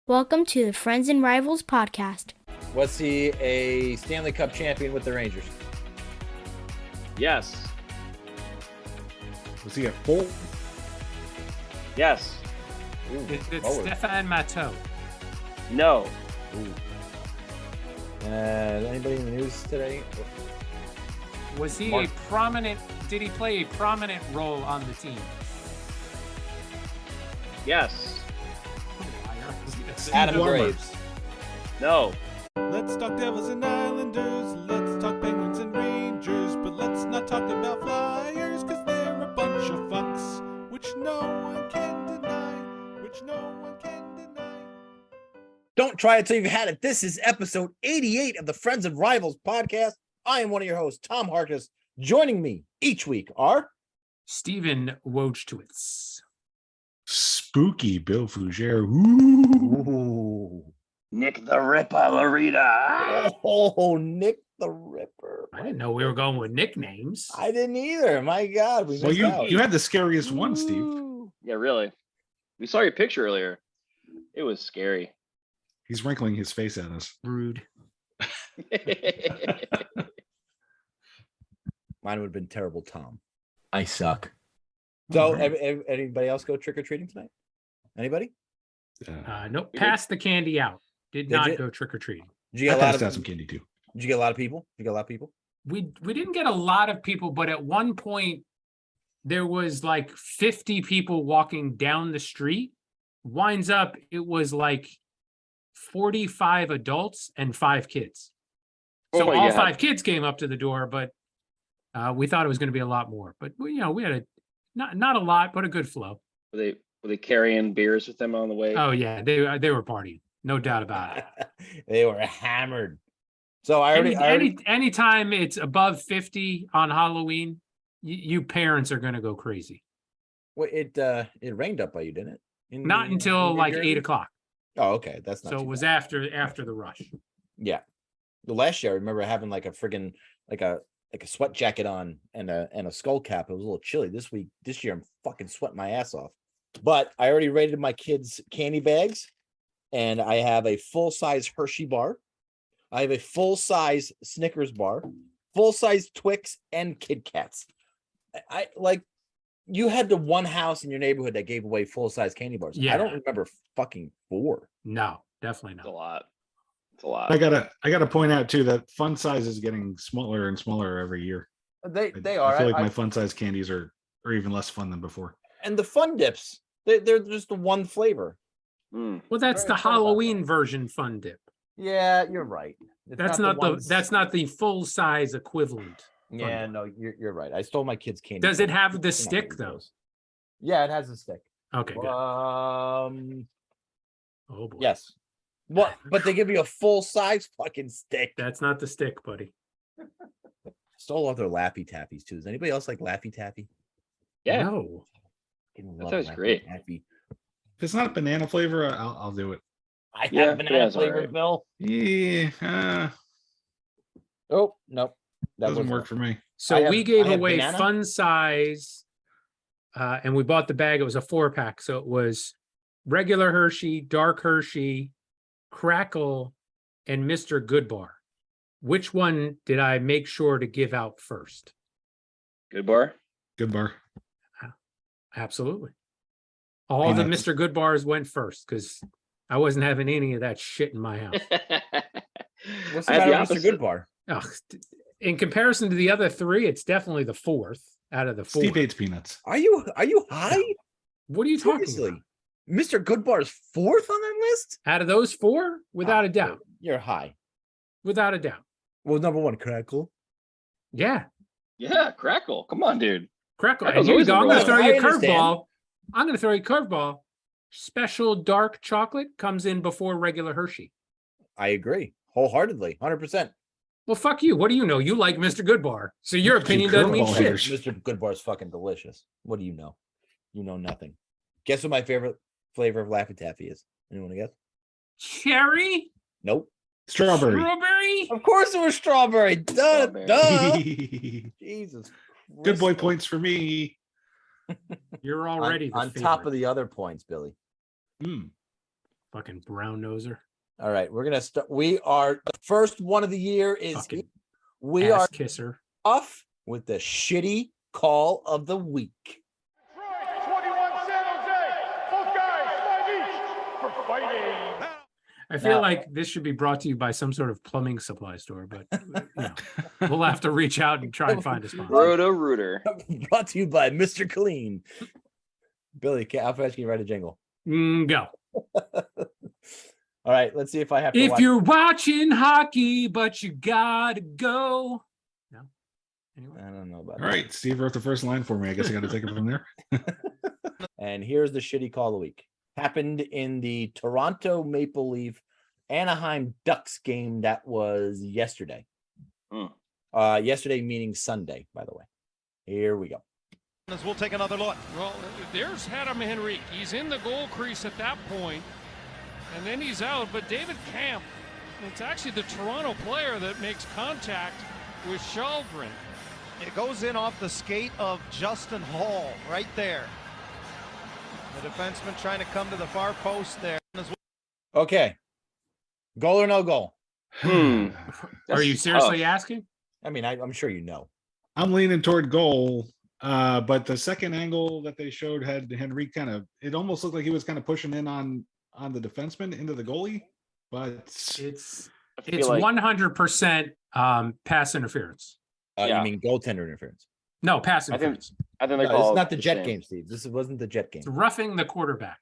Welcome to the Friends and Rivals podcast. Was he a Stanley Cup champion with the Rangers? Yes. Was he a full? Yes. It's Stefan Matteau. No. Anybody in the news today? Was he Mark. did he play a prominent role on the team? Yes. Adam Warmer. Graves. No. Let's talk Devils and Islanders, let's talk Penguins and Rangers, but let's not talk about Flyers, cause they're a bunch of fucks, which no one can deny. Don't try it till you've had it. This is episode 88 of the Friends and Rivals podcast. I am one of your hosts, Tom Harkness. Joining me each week are Stephen Wojtowicz. Spooky Bill Fougere. Ooh. Nick the Ripper Larita. Oh, Nick the Ripper. I didn't know we were going with nicknames. I didn't either. My God. Well, you had the scariest one, Steve. Yeah, really. We saw your picture earlier. It was scary. He's wrinkling his face at us. Rude. Mine would have been terrible, Tom. I suck. So, anybody else go trick-or-treating tonight? Anybody? Nope. Passed the candy out. Did not go trick-or-treating. Did you I get a lot passed of out some candy too. Did you get a lot of people? We didn't get a lot of people, but at one point there was like 50 people walking down the street. Winds up, it was like 45 adults and 5 kids. So all 5 kids came up to the door, but we thought it was going to be a lot more. But we had a not a lot, but a good flow. Were they carrying beers with them on the way? Oh yeah, they were partying, no doubt about it. They were hammered. So anytime it's above 50 on Halloween, you parents are going to go crazy. Well, it rained up by you, didn't it? Not until like 8 o'clock. Oh, okay, that's not. So it was after the rush. Yeah, the last year I remember having like a friggin' like a sweat jacket on and a skull cap. It was a little chilly. This year I'm fucking sweating my ass off. But I already rated my kids' candy bags, and I have a full-size Hershey bar. I have a full-size Snickers bar, full-size Twix, and Kit Kats. I like. You had the one house in your neighborhood that gave away full-size candy bars. Yeah. I don't remember fucking 4. No, definitely It's a not. lot. It's a lot. I gotta point out too that fun size is getting smaller and smaller every year. They I are. feel like my fun size candies are even less fun than before. And the Fun Dips, they're just the one flavor. Mm. Well, that's Very the excited about Halloween that. version Fun Dip. Yeah, you're right. It's That's not the full size equivalent. Yeah, Dip. no, you're right. I stole my kid's candy. Does it have the They're not stick really though? gross. Yeah, it has a stick. Okay, good. Oh boy. yes. What? But they give you a full size fucking stick. That's not the stick, buddy. Stole other Laffy Taffies too. Does anybody else like Laffy Taffy? Yeah. No. Fucking That love sounds Laffy great. Taffy. If it's not banana flavor, I'll do it. I Yeah, have banana yeah, it's flavor, alright. Bill. Yeah, Oh no, that doesn't was work for me. So we gave I have away banana. fun size, and we bought the bag. It was a 4-pack, so it was regular Hershey, dark Hershey, Crackle, and Mr. Goodbar. Which one did I make sure to give out first? Good bar. Good bar. Absolutely. All the Peanuts. Mr. Goodbars went first because I wasn't having any of that shit in my house. What's the I have matter the with Mr. opposite. Goodbar? Ugh, in comparison to the other 3, it's definitely the 4th out of the 4. Steve hates peanuts. Are you high? What are you talking Seriously, about? Mr. Goodbar's 4th on that list? Out of those 4, without a doubt, You're high. without a doubt. Well, number 1, Crackle. Yeah, Yeah, Crackle. Come on, dude. Crackle. Crackle's And here you always go. I'm number going to one. throw you a I understand. curveball. I'm going to throw you a curveball. Special dark chocolate comes in before regular Hershey. I agree wholeheartedly, 100%. Well, fuck you. What do you know? You like Mr. Goodbar, so your Look at you opinion doesn't mean curveball shit. hitters. Mr. Goodbar's fucking delicious. What do you know? You know nothing. Guess what my favorite flavor of Laffy Taffy is? Anyone wanna guess? Cherry, Nope. Strawberry. strawberry. Of course it was strawberry. Duh, Strawberry. duh. Jesus. Good boy Christ. points for me. You're On- already on the top favorite. of the other points, Billy. Mm. Fucking brown noser. All right, we're gonna start. We are the first one of the year is Fucking we ass are kisser. off with the shitty call of the week. 21 San Jose. Both guys 5 each for fighting. I feel Now- like this should be brought to you by some sort of plumbing supply store, but we'll have to reach out and try and find a sponsor. Roto-Rooter. Brought to you by Mr. Clean. Billy, how fast can you write a jingle? Go. All right, let's see if I have to If watch. you're watching hockey, but you gotta go. No. Anyway. I don't know about All right, Steve wrote the first line for me. I guess I got to take it from there. that. And here's the shitty call of the week. Happened in the Toronto Maple Leaf Anaheim Ducks game that was yesterday. Hmm. Yesterday meaning Sunday, by the way. Here we go. As we'll take another look. Well, there's Adam Henrique. He's in the goal crease at that point, and then he's out. But David Camp, it's actually the Toronto player that makes contact with Shelgren. It goes in off the skate of Justin Hall right there. The defenseman trying to come to the far post there. Okay. Goal or no goal? Hmm. Are you That's seriously tough. asking? I mean, I'm sure you know. I'm leaning toward goal, but the second angle that they showed had Henry it almost looked like he was kind of pushing in on the defenseman into the goalie, but It's I feel it's like 100% pass interference. Yeah. You mean goaltender interference? No, pass I think interference. I think they No, call it's it not the Jet same. game, Steve. This wasn't the Jet game. It's roughing the quarterback.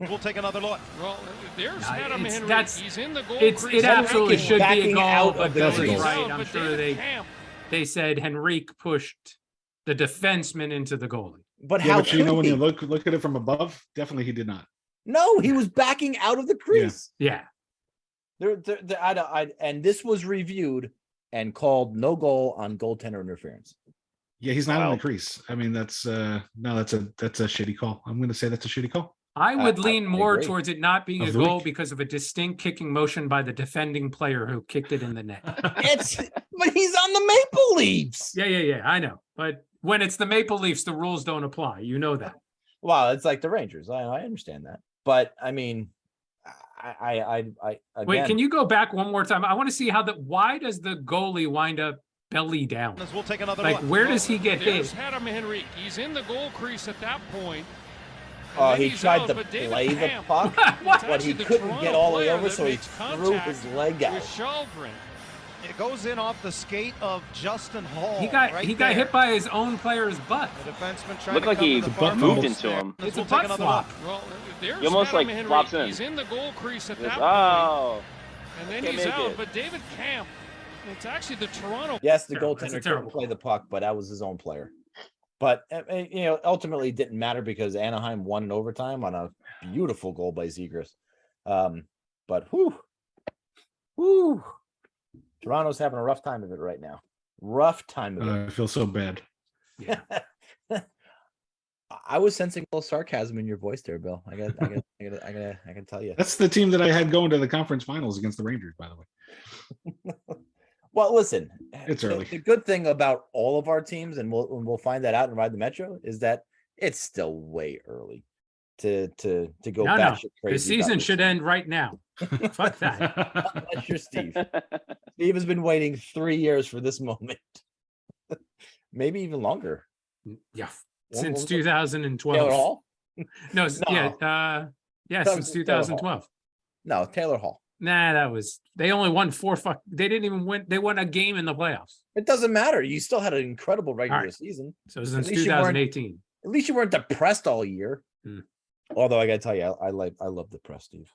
We'll take another look. Well, there's No, Adam it's- Henrique. that's- He's in the goal It crease. absolutely Henrique is should be a backing goal, out but of the Billy's crease. right. But I'm sure David they Camp, said Henrique pushed the defenseman into the goalie. But yeah, how but you know could when he? you look at it from above, definitely he did not. No, he was backing out of the crease. Yeah. And this was reviewed and called no goal on goaltender interference. Yeah, he's not in Wow. the crease. I mean, that's no, that's a shitty call. I'm going to say that's a shitty call. I would lean I more agree. towards it not being a Of the goal week. because of a distinct kicking motion by the defending player who kicked it in the net. But he's on the Maple Leafs. Yeah. I know. But when it's the Maple Leafs, the rules don't apply. You know that. Well, it's like the Rangers. I understand that. But I mean, I Wait, again, can you go back one more time? I want to see why does the goalie wind up belly down? As we'll take another Like, look. where does he get there's hit? Adam Henrique. He's in the goal crease at that point. and then he he's tried out, to but David play the Camp, puck, What? it's but he actually the couldn't get Toronto all the way player over, that so he makes threw contact his leg out. with Shelgren. It goes in off the skate of Justin Hall. He got right he got there. hit by his own player's butt. The defenseman trying Looked to like come he to the far butt moved post into there. him. As It's we'll a take butt another flop. look. Well, there's He almost, Adam like, Henrique. flops in. He's in the goal crease at Just, that point, oh, and then can't he's make out. it. But David Camp, it's actually the Toronto. Yes, the Terrible. That's a goaltender terrible couldn't play call. the puck, but that was his own player. But ultimately, it didn't matter because Anaheim won in overtime on a beautiful goal by Zegras. But whew, Toronto's having a rough time of it right now. Rough time of it. I feel so bad. Yeah. I was sensing a little sarcasm in your voice there, Bill. I can tell you. That's the team that I had going to the conference finals against the Rangers, by the way. Well, listen, It's early. The good thing about all of our teams, and we'll find that out and ride the Metro, is that it's still way early to go No. batshit crazy. The season should end right now. Fuck that. That's your Steve. Steve has been waiting 3 years for this moment, maybe even longer. Yeah. What Since was it? 2012. Taylor Hall? No, No. yeah, That since was Taylor Hall. 2012. No, Taylor Hall. Nah, they only won they didn't even win. They won a game in the playoffs. It doesn't matter. You still had an incredible regular right. season. So since least you weren't- 2018. At least you weren't depressed all year. Hmm. Although I gotta tell you, I love depressed, Steve.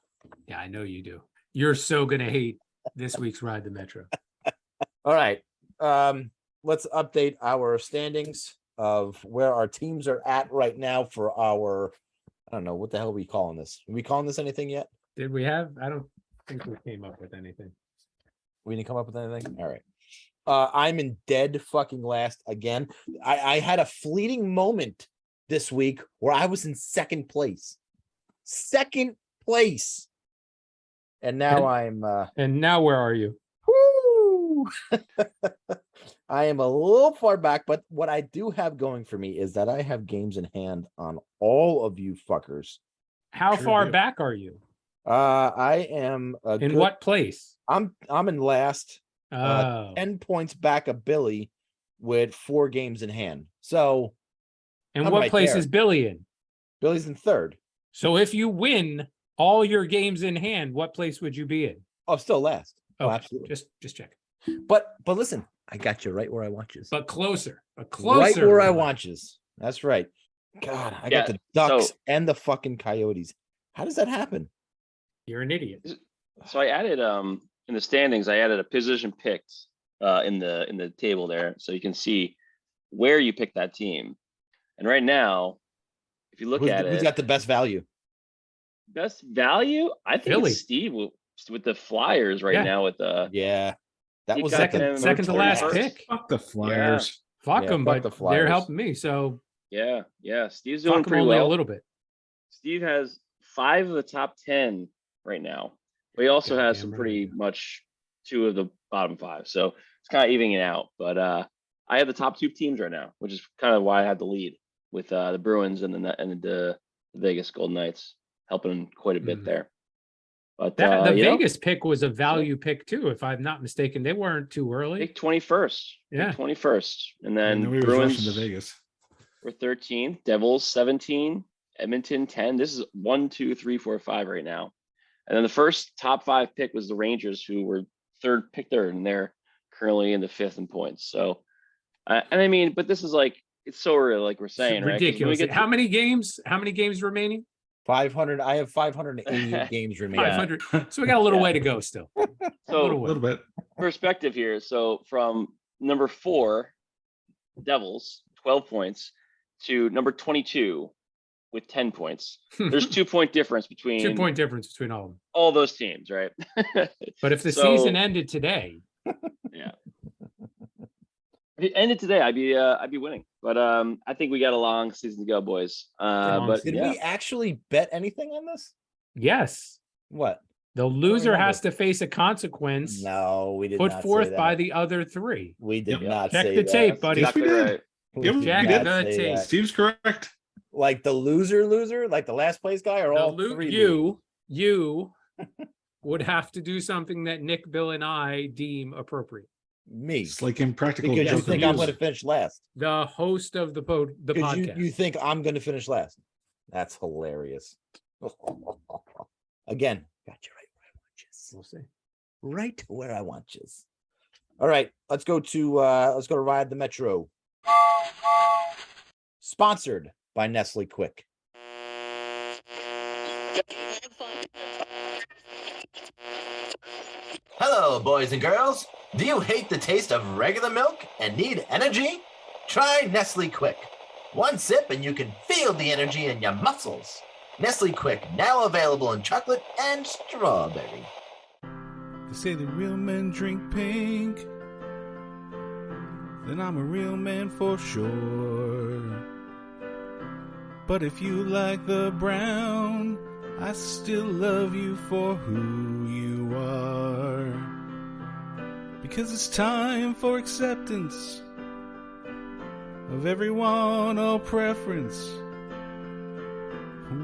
Yeah, I know you do. You're so gonna hate this week's Ride the Metro. All right. Let's update our standings of where our teams are at right now for our, I don't know, what the hell are we calling this? Are we calling this anything yet? Did we have? I don't think we came up with anything. We didn't come up with anything? All right. I'm in dead fucking last again. I had a fleeting moment this week where I was in second place. Second place. And now I'm And now where are you? whoo, I am a little far back, but what I do have going for me is that I have games in hand on all of you fuckers. How Sure far do. back are you? I am In what place? I'm in last. Oh, 10 points back of Billy with 4 games in hand. So and I'm what right place there. is Billy in? Billy's in third. So if you win all your games in hand, what place would you be in? Oh, still last. Oh, Okay, absolutely. Just check. But listen, I got you right where I want you. But closer. Right where I want you. That's right. God, I got Yeah, the Ducks so- and the fucking Coyotes. How does that happen? You're an idiot. So I added in the standings, I added a position picked in the table there, so you can see where you pick that team. And right now, if you look at Who's it, got the best value? best value, I think Philly. it's Steve with the Flyers right Yeah. now with the Yeah. That He was got like the them Second to last 31st. pick. Fuck the Flyers. Fuck Yeah, them, fuck but the they're Flyers. helping me. So yeah. Steve's doing fuck them pretty only well. a little bit. Steve has 5 of the top 10 right now, but he also has Goddamn some right I pretty do. much 2 of the bottom 5. So it's kind of evening it out. But I have the top 2 teams right now, which is kind of why I had the lead with the Bruins and the Vegas Golden Knights helping quite a bit Mhm. there. But The you know, Vegas pick was a value pick too, if I'm not mistaken. They weren't too early. pick 21st. Yeah. Pick 21st. And I then know he was Bruins rushing to Vegas. were 13, Devils 17, Edmonton 10. This is 1, 2, 3, 4, 5 right now. And then the first top 5 pick was the Rangers, who were third, and they're currently in the 5th in points. So, and I mean, but this is like, it's so early, like we're It's saying, right? 'Cause when we ridiculous. get How many games? How many games remaining? 500. I have 588 games remaining. 500. So we got a little Yeah. way to go still. So A little bit. perspective here. So from number 4, Devils, 12 points, to number 22 with 10 points. There's 2-point difference between 2-point difference between all of them. all those teams, right? But if the So- season ended today, If it ended today, I'd be winning. But I think we got a long season to go, boys. Long But Did yeah, we actually bet anything on this? yes, What? the loser remember. has to face a consequence No, we did put not forth say that. by the other 3. We did Yep. not Check say the that. tape, buddy. Yes, we exactly did. right. We Yeah, did we Jack not the say tape. that. Steve's correct. Like the loser, like the last place guy, or all 3? You would have to do something that Nick, Bill, and I deem appropriate. Me. It's like impractical Because you joke think I'm reviews. going to finish last. The host of the Because podcast. you think I'm going to finish last. That's hilarious. Again, got you right where I want you. We'll see. Right where I want you. All right, let's go to Ride the Metro. Sponsored by Nestle Quick. Hello, boys and girls. Do you hate the taste of regular milk and need energy? Try Nestle Quick. One sip and you can feel the energy in your muscles. Nestle Quick, now available in chocolate and strawberry. They say the real men drink pink. Then I'm a real man for sure. But if you like the brown, I still love you for who you are. Because it's time for acceptance of everyone, all preference.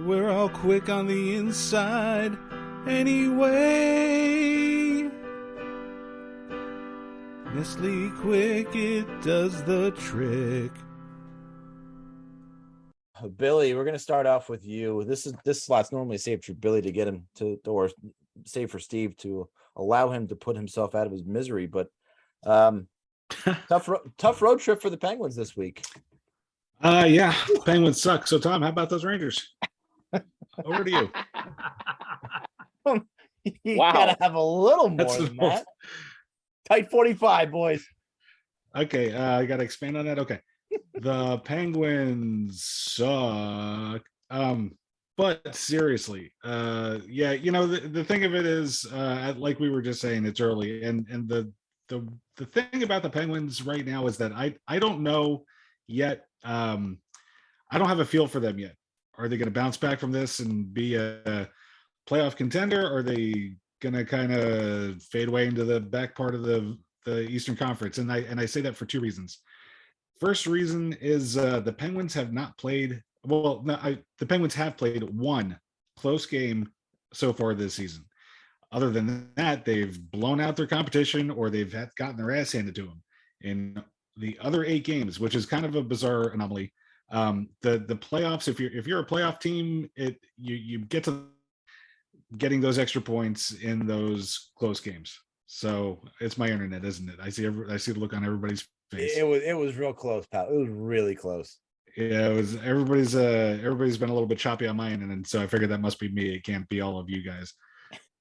We're all quick on the inside anyway. Nestle Quick, it does the trick. Billy, we're gonna start off with you. This slot's normally saved for Billy to get him to, or save for Steve to allow him to put himself out of his misery. But tough road trip for the Penguins this week. Yeah, Penguins suck. So Tom, how about those Rangers? Over to you. You Wow. gotta have a little more That's than the most- that. Tight 45, boys. Okay, I gotta expand on that. Okay. The Penguins suck. But seriously, yeah, the thing of it is, like we were just saying, it's early, and the thing about the Penguins right now is that I don't know yet. I don't have a feel for them yet. Are they going to bounce back from this and be a playoff contender? Or are they going to kind of fade away into the back part of the Eastern Conference? And I say that for 2 reasons. First reason is the Penguins have not played. Well, no, the Penguins have played one close game so far this season. Other than that, they've blown out their competition or they've gotten their ass handed to them in the other 8 games, which is kind of a bizarre anomaly. The playoffs, if you're a playoff team, you get to getting those extra points in those close games. So it's my internet, isn't it? I see the look on everybody's face. It was real close, pal. It was really close. Yeah, it was. Everybody's been a little bit choppy on my end, and so I figured that must be me. It can't be all of you guys.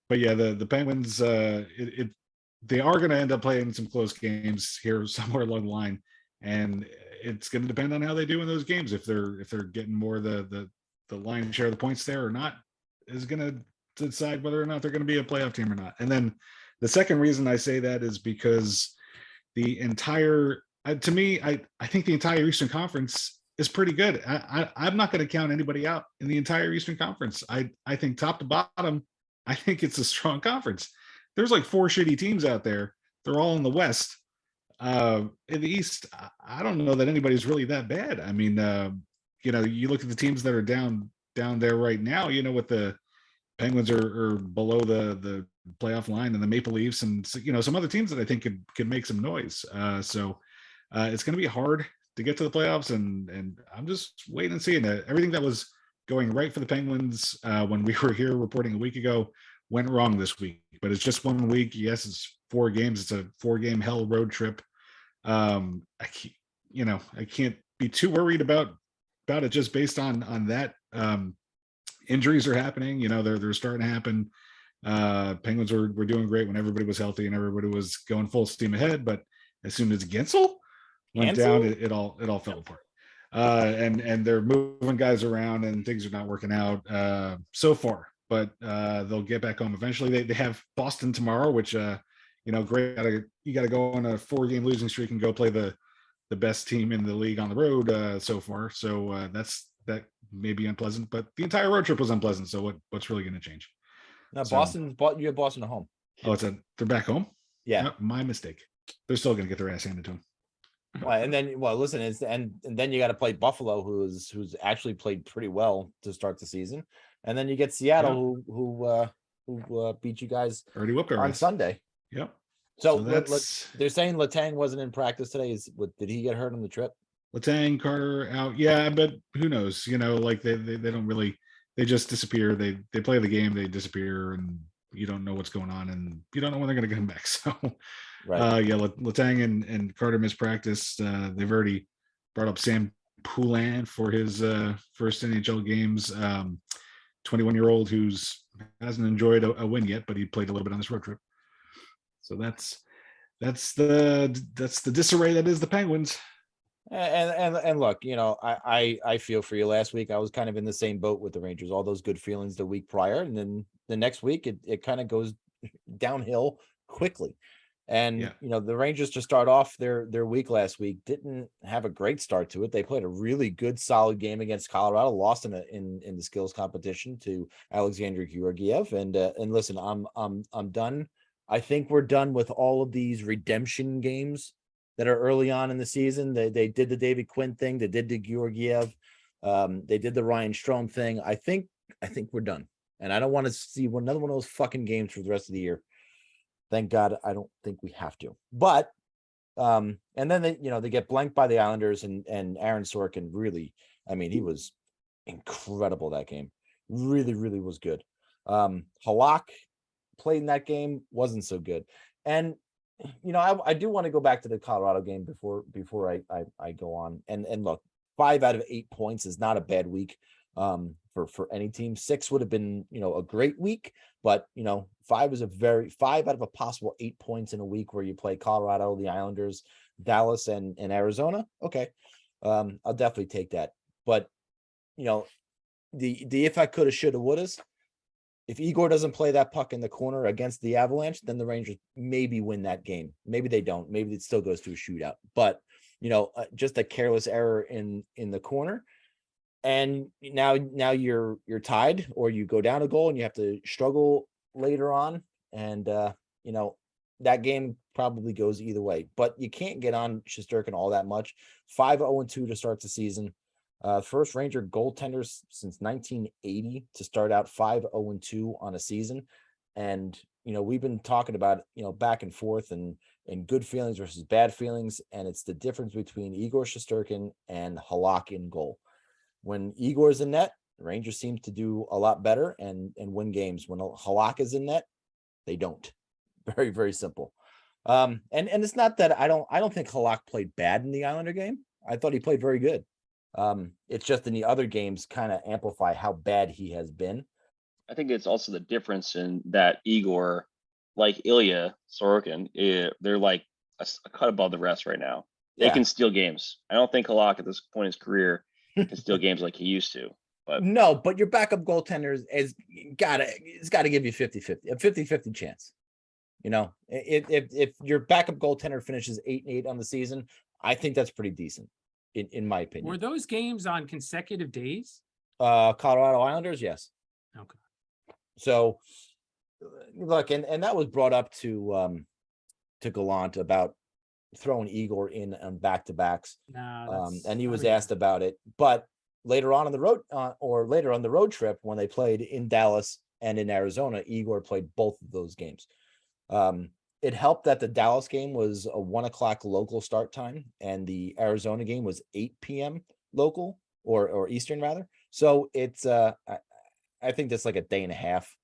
But yeah, the Penguins, they are going to end up playing some close games here somewhere along the line, and it's going to depend on how they do in those games. If they're getting more the lion's share of the points there or not, is going to decide whether or not they're going to be a playoff team or not. And then the second reason I say that is because the entire, to me, I think the entire Eastern Conference is pretty good. I'm not going to count anybody out in the entire Eastern Conference. I think top to bottom, I think it's a strong conference. There's like 4 shitty teams out there. They're all in the West. In the East, I don't know that anybody's really that bad. I mean, you look at the teams that are down there right now, with the Penguins are below the playoff line, and the Maple Leafs and, some other teams that I think could make some noise. So it's going to be hard to get to the playoffs, and I'm just waiting and seeing that everything that was going right for the Penguins when we were here reporting a week ago went wrong this week. But it's just 1 week. Yes, it's 4 games. It's a 4-game hell road trip. I can't be too worried about it just based on that. Injuries are happening. They're starting to happen. Penguins were doing great when everybody was healthy and everybody was going full steam ahead. But as soon as Gensel went down, it all fell apart. And they're moving guys around and things are not working out so far, but they'll get back home eventually. They have Boston tomorrow, which great. You got to go on a 4-game losing streak and go play the best team in the league on the road so far. So that may be unpleasant, but the entire road trip was unpleasant. So what's really going to change? Now, So- you have Boston at home. Oh, they're back home. Yeah. Yep, my mistake. They're still going to get their ass handed to them. Well, and then, listen, and then you got to play Buffalo, who's actually played pretty well to start the season, and then you get Seattle, who beat you guys Already whooped our on ass. Sunday. Yep. So that's they're saying Letang wasn't in practice today. Did he get hurt on the trip? Letang, Carter out. Yeah, but who knows? They don't really. They just disappear. They play the game. They disappear, and you don't know what's going on, and you don't know when they're going to come back. So, Right. Letang and Carter missed practice. They've already brought up Sam Poulin for his first NHL games. 21-year-old who's hasn't enjoyed a win yet, but he played a little bit on this road trip. So that's the disarray that is the Penguins. And look, I feel for you. Last week I was kind of in the same boat with the Rangers. All those good feelings the week prior, and then the next week it kind of goes downhill quickly. And the Rangers, to start off their week last week, didn't have a great start to it. They played a really good, solid game against Colorado, lost in the skills competition to Alexander Georgiev. And listen, I'm done. I think we're done with all of these redemption games that are early on in the season. They did the David Quinn thing. They did the Georgiev. They did the Ryan Strome thing. I think we're done. And I don't want to see another one of those fucking games for the rest of the year. Thank God I don't think we have to. But and then they get blanked by the Islanders, and Aaron Sorkin really, he was incredible that game. Really, really was good. Halak played in that game, wasn't so good. And I do want to go back to the Colorado game before I go on. And look, 5 out of 8 points is not a bad week for any team. 6 would have been, a great week, but 5 is 5 out of a possible 8 points in a week where you play Colorado, the Islanders, Dallas, and Arizona. Okay. I'll definitely take that. But the if I coulda, shoulda, wouldas, if Igor doesn't play that puck in the corner against the Avalanche, then the Rangers maybe win that game. Maybe they don't. Maybe it still goes to a shootout. But just a careless error in the corner, and now you're tied, or you go down a goal and you have to struggle later on. And that game probably goes either way. But you can't get on Shesterkin all that much. 5-0-2 to start the season. First Ranger goaltenders since 1980 to start out 5-0-2 on a season. And, we've been talking about, back and forth and good feelings versus bad feelings. And it's the difference between Igor Shesterkin and Halak in goal. When Igor's in net, the Rangers seem to do a lot better and win games. When Halak is in net, they don't. Very, very simple. And it's not that I don't think Halak played bad in the Islander game. I thought he played very good. It's just in the other games kind of amplify how bad he has been. I think it's also the difference in that Igor, like Ilya Sorokin, they're like a cut above the rest right now. They can steal games. I don't think Halak at this point in his career can steal games like he used to. But no, but your backup goaltender is got to give you 50-50, a 50-50 chance. If your backup goaltender finishes 8-8 on the season, I think that's pretty decent, in my opinion. Were those games on consecutive days? Colorado Islanders, yes. Okay. So, look, and that was brought up to Gallant about throwing Igor in on back-to-backs, and he was asked about it. But later on the road trip when they played in Dallas and in Arizona, Igor played both of those games. It helped that the Dallas game was a 1:00 local start time, and the Arizona game was 8 p.m. local or Eastern rather. So it's I think that's like a day and a half.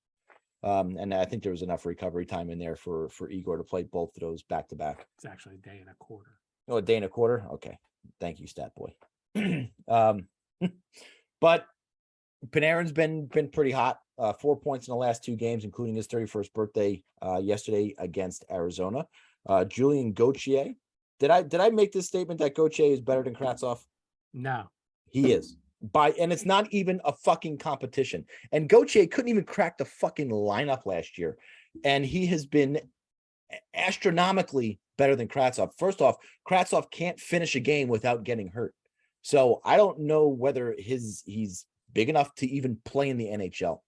And I think there was enough recovery time in there for Igor to play both of those back to back. It's actually a day and a quarter. Oh, a day and a quarter. Okay. Thank you, stat boy. But Panarin's been pretty hot. 4 points in the last 2 games, including his 31st birthday yesterday against Arizona. Julian Gauthier. Did I make this statement that Gauthier is better than Kravtsov? No. He is. And it's not even a fucking competition. And Gauthier couldn't even crack the fucking lineup last year. And he has been astronomically better than Kravtsov. First off, Kravtsov can't finish a game without getting hurt. So I don't know whether he's big enough to even play in the NHL.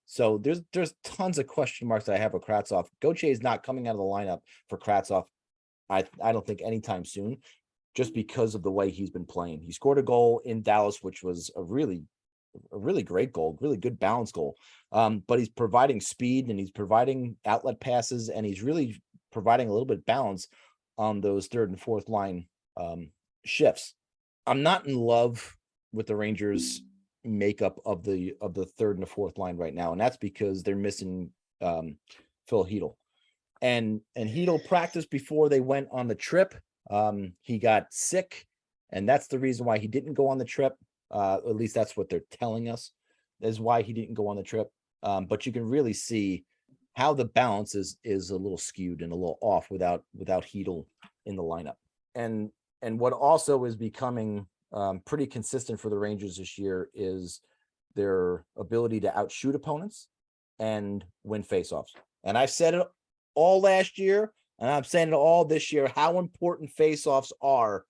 So there's tons of question marks that I have with Kravtsov. Gauthier is not coming out of the lineup for Kravtsov. I don't think anytime soon, just because of the way he's been playing. He scored a goal in Dallas, which was a really great goal, really good balance goal. But he's providing speed and he's providing outlet passes and he's really providing a little bit of balance on those third and fourth line shifts. I'm not in love with the Rangers makeup of the third and the fourth line right now, and that's because they're missing Phil Hedl. And Hedl practiced before they went on the trip. He got sick, and that's the reason why he didn't go on the trip. At least that's what they're telling us is why he didn't go on the trip. But you can really see how the balance is a little skewed and a little off without Hedl in the lineup. And what also is becoming pretty consistent for the Rangers this year is their ability to outshoot opponents and win faceoffs. And I said it all last year, and I'm saying it all this year, how important faceoffs are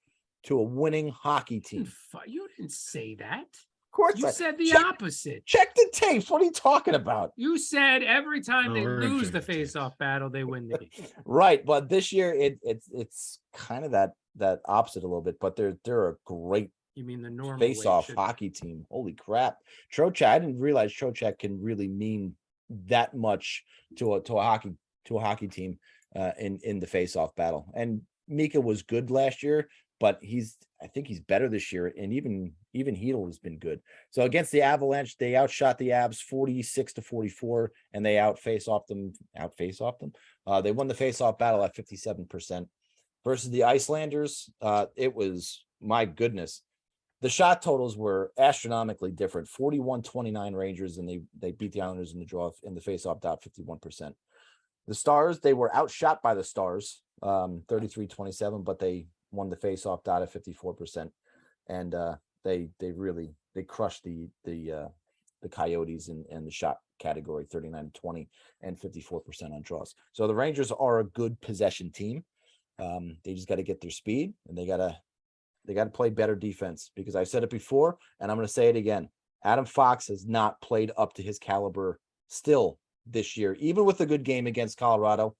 to a winning hockey team. You didn't say that. Of course, You said the opposite. Check the tapes. What are you talking about? You said every time they we're lose the checking tapes. face-off battle, they win the game. Right, but this year it's kind of that opposite a little bit. But they're a great You mean the normal face-off way, hockey team. Holy crap, Trocheck! I didn't realize Trocheck can really mean that much to a hockey team in the face-off battle. And Mika was good last year, but I think he's better this year, and even Hedl has been good. So against the Avalanche, they outshot the Avs 46-44, and they out face off them. They won the face-off battle at 57%. Versus the Icelanders, it was, my goodness, the shot totals were astronomically different. 41-29 Rangers, and they beat the Islanders in the draw in the face-off dot 51%. The Stars, they were outshot by the Stars, 33-27, but they won the face-off dot at 54%, and they crushed the Coyotes in the shot category, 39-20 and 54% on draws. So the Rangers are a good possession team. They just got to get their speed, and they got to play better defense, because I said it before and I'm going to say it again. Adam Fox has not played up to his caliber still this year, even with a good game against Colorado.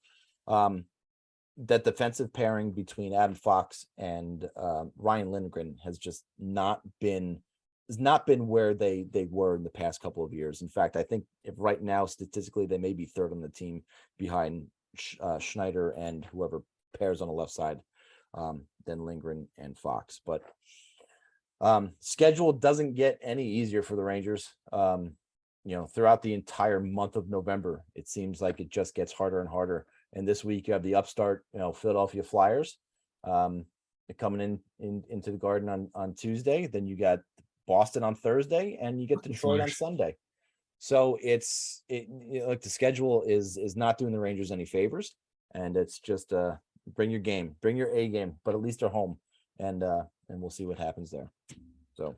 that defensive pairing between Adam Fox and Ryan Lindgren has just not been where they were in the past couple of years. In fact, I think if right now statistically they may be third on the team behind Schneider and whoever pairs on the left side, than Lindgren and Fox. But schedule doesn't get any easier for the Rangers. Throughout the entire month of November, it seems like it just gets harder and harder. And this week you have the upstart, Philadelphia Flyers, coming into the Garden on Tuesday. Then you got Boston on Thursday, and you get Detroit on Sunday. So the schedule is not doing the Rangers any favors, and it's just bring your A game, but at least they're home, and we'll see what happens there. So,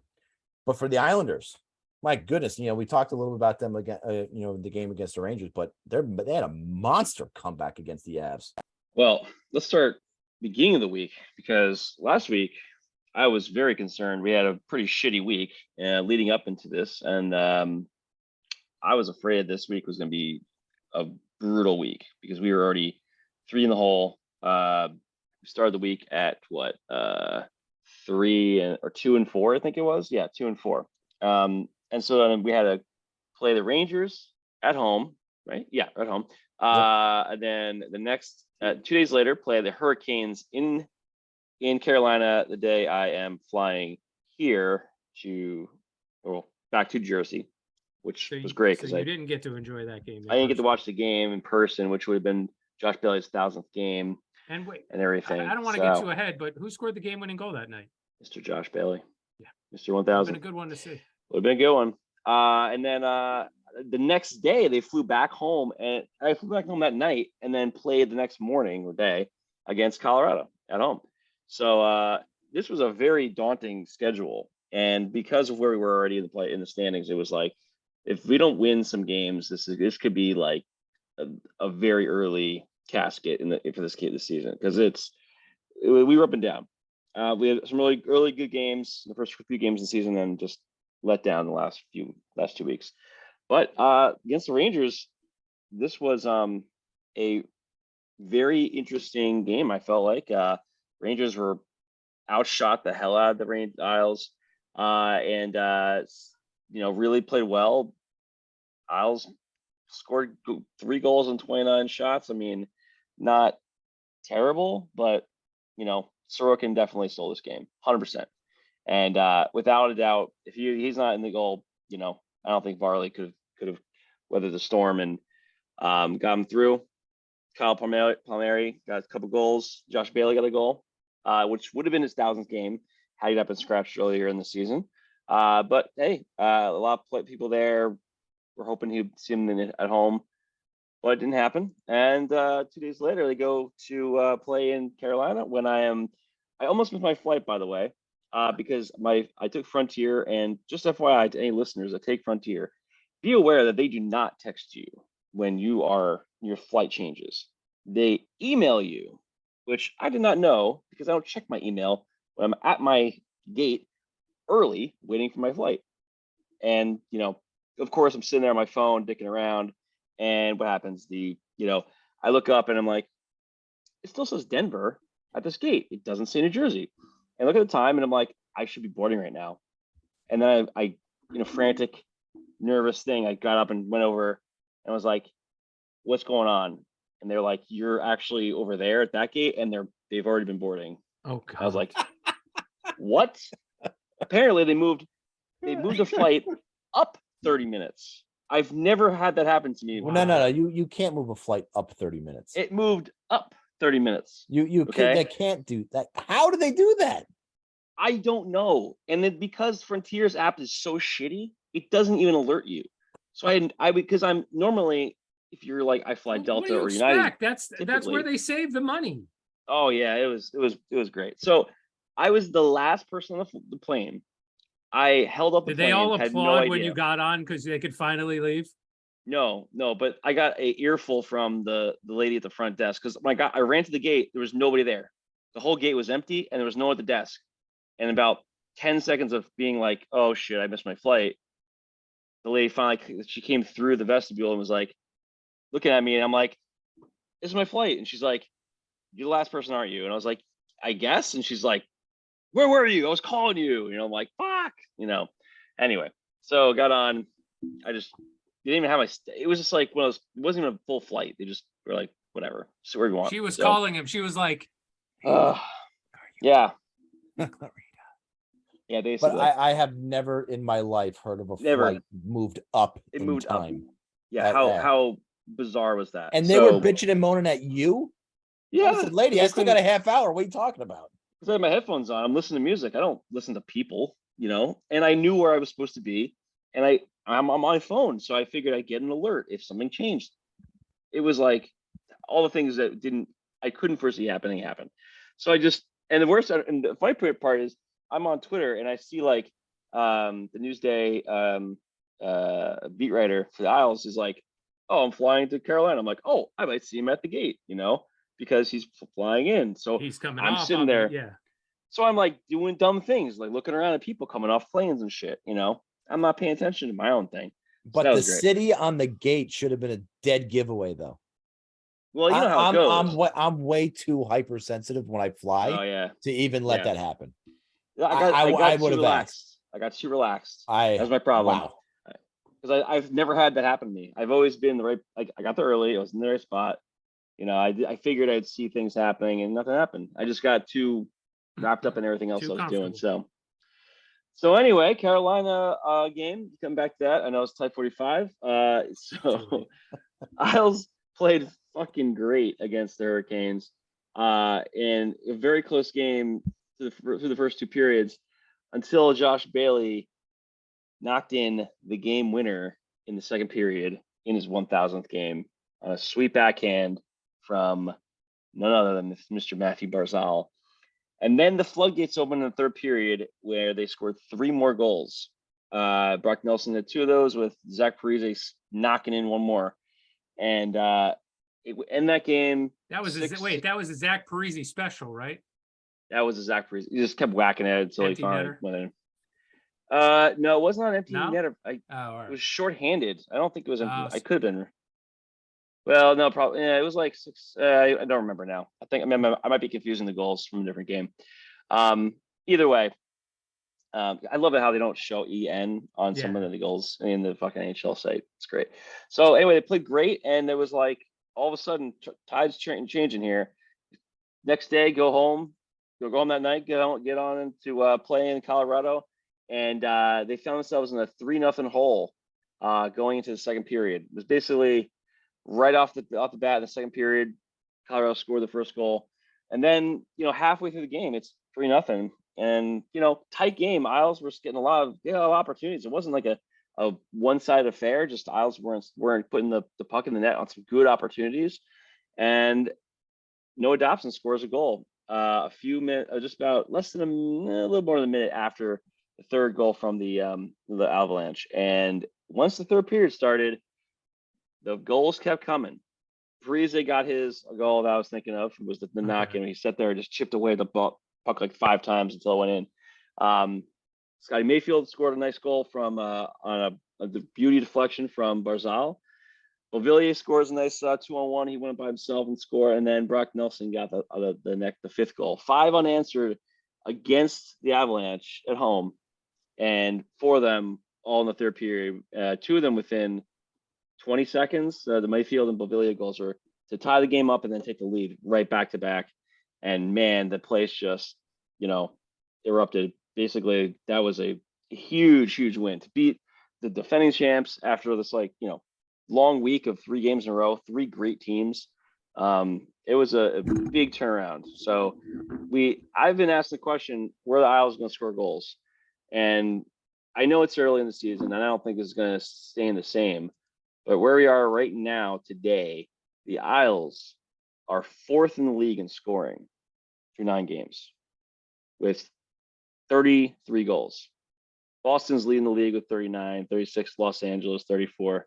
but for the Islanders, my goodness, we talked a little about them again, the game against the Rangers, but they had a monster comeback against the Avs. Well, let's start beginning of the week, because last week I was very concerned. We had a pretty shitty week leading up into this, and I was afraid this week was going to be a brutal week because we were already 3 in the hole. We started the week at 2 and 4, I think it was. Yeah, 2 and 4. And so then we had to play the Rangers at home, right? Yeah, at home. And then the next 2 days later, play the Hurricanes in Carolina. The day I am flying here back to Jersey, which was great because you didn't get to enjoy that game. I didn't get to watch the game in person, which would have been Josh Bailey's 1,000th game. And wait, and everything. I don't want to get too ahead, but who scored the game-winning goal that night? Mr. Josh Bailey. Yeah, Mr. 1,000. Been a good one to see. Would have been a good one. And then the next day they flew back home, and I flew back home that night, and then played the next morning or day against Colorado at home. So this was a very daunting schedule, and because of where we were already in the standings, it was like, if we don't win some games, this could be like a very early casket for this season, because we were up and down. We had some really early good games in the first few games of the season, and just let down the last 2 weeks. But against the Rangers, this was a very interesting game. I felt like Rangers were outshot the hell out of the Isles, and really played well. Isles scored 3 goals and 29 shots. I mean, not terrible, but Sorokin definitely stole this game, 100%. And without a doubt, if he's not in the goal, I don't think Varley could have weathered the storm and got him through. Kyle Palmieri got a couple goals. Josh Bailey got a goal, which would have been his 1,000th game had he not been scratched earlier in the season. But hey, a lot of people there were hoping he'd see him at home, but it didn't happen. And 2 days later, they go to play in Carolina when I almost missed my flight, by the way, because I took Frontier. And just FYI to any listeners that take Frontier, be aware that they do not text you when your flight changes. They email you, which I did not know because I don't check my email when I'm at my gate early waiting for my flight. And of course I'm sitting there on my phone dicking around, and what happens? I look up and I'm like, it still says Denver at this gate. It doesn't say New Jersey. And look at the time, and I'm like, I should be boarding right now. And then I frantic, nervous thing, I got up and went over and was like, what's going on? And they're like, you're actually over there at that gate, and they've already been boarding. Oh God. I was like, what? Apparently they moved the flight up 30 minutes. I've never had that happen to me. Well, no. You can't move a flight up 30 minutes. It moved up 30 minutes. They can't do that. How do they do that? I don't know. And then because Frontier's app is so shitty, it doesn't even alert you. So because I'm normally, if you're like, I fly Delta or United, that's where they save the money. Oh yeah, it was great. So I was the last person on the plane. I held up the plane. Did they all applaud when idea. you got on because they could finally leave? No, but I got an earful from the lady at the front desk, because I ran to the gate. There was nobody there. The whole gate was empty, and there was no one at the desk. And about 10 seconds of being like, oh shit, I missed my flight, the lady finally, she came through the vestibule and was like looking at me, and I'm like, this is my flight. And she's like, you're the last person, aren't you? And I was like, I guess. And she's like, where were you? I was calling you. I'm like, fuck. Anyway, so got on. I just didn't even have it was just like one of those, it wasn't even a full flight. They just were like, whatever, so where you want. She was So, calling him. She was like, yeah. Yeah, But basically. I have never in my life heard of a Never. flight moved up It in moved up. time. Yeah, how bizarre was that? And they were bitching and moaning at you? Yeah. I said, lady, I still got a half hour. What are you talking about? Because I have my headphones on. I'm listening to music. I don't listen to people, and I knew where I was supposed to be. And I'm on my phone. So I figured I'd get an alert if something changed. It was like all the things that I couldn't foresee happening happened. So and the funny part is I'm on Twitter and I see like the Newsday beat writer for the Isles is like, oh, I'm flying to Carolina. I'm like, oh, I might see him at the gate, because he's flying in. So he's coming I'm off sitting there. Yeah. So I'm like doing dumb things, like looking around at people coming off planes and shit, I'm not paying attention to my own thing. But the city on the gate should have been a dead giveaway, though. Well, you know how it goes. I'm way too hypersensitive when I fly. Oh yeah. To even let that happen. I would have relaxed. I got too relaxed. That was my problem. Wow. Because I've never had that happen to me. I've always been the right. Like I got there early. I was in the right spot. I figured I'd see things happening, and nothing happened. I just got too wrapped up in everything else I was doing. So anyway, Carolina game. Come back to that. I know it's type 45. So Isles played fucking great against the Hurricanes. In a very close game through the first two periods, until Josh Bailey knocked in the game winner in the second period in his 1000th game on a sweet backhand from none other than Mr. Matthew Barzal. And then the floodgates opened in the third period where they scored 3 more goals. Brock Nelson had 2 of those with Zach Parise knocking in 1 more. And in that game. That was that was a Zach Parise special, right? That was a Zach Parise. He just kept whacking at it until he finally went in. No, it wasn't on empty netter. It was shorthanded. I don't think it was empty. I could have been. Well, no, probably. Yeah, it was like 6. I don't remember now. I might be confusing the goals from a different game. Either way, I love it how they don't show EN on some of the goals in the fucking NHL site. It's great. So anyway, they played great, and there was like all of a sudden tides changing here. Next day, go home that night, get on into play in Colorado, and they found themselves in a 3-0 hole going into the second period. It was basically right off the bat in the second period, Colorado scored the first goal, and then halfway through the game, it's 3-0, and tight game. Isles were getting a lot of opportunities. It wasn't like a one-sided affair. Just Isles weren't putting the puck in the net on some good opportunities, and Noah Dobson scores a goal. A few minutes, just about less than a little more than a minute after the third goal from the Avalanche. And once the third period started, the goals kept coming. Parise got his goal that I was thinking of. It was the knock in. He sat there and just chipped away the puck like 5 times until it went in. Scotty Mayfield scored a nice goal from on the beauty deflection from Barzal. Beauvillier scores a nice 2-on-1. He went by himself and scored, and then Brock Nelson got the 5th goal. 5 unanswered against the Avalanche at home, and 4 of them all in the third period. 2 of them within 20 seconds. The Mayfield and Beauvillier goals were to tie the game up and then take the lead right back to back. And man, the place just erupted. Basically, that was a huge win to beat the defending champs after this long week of 3 games in a row, 3 great teams. It was a big turnaround. So I've been asked the question, where the Isles going to score goals? And I know it's early in the season, and I don't think it's going to stay the same. But where we are right now today, the Isles are 4th in the league in scoring through 9 games with 33 goals. Boston's leading the league with 39, 36, Los Angeles, 34.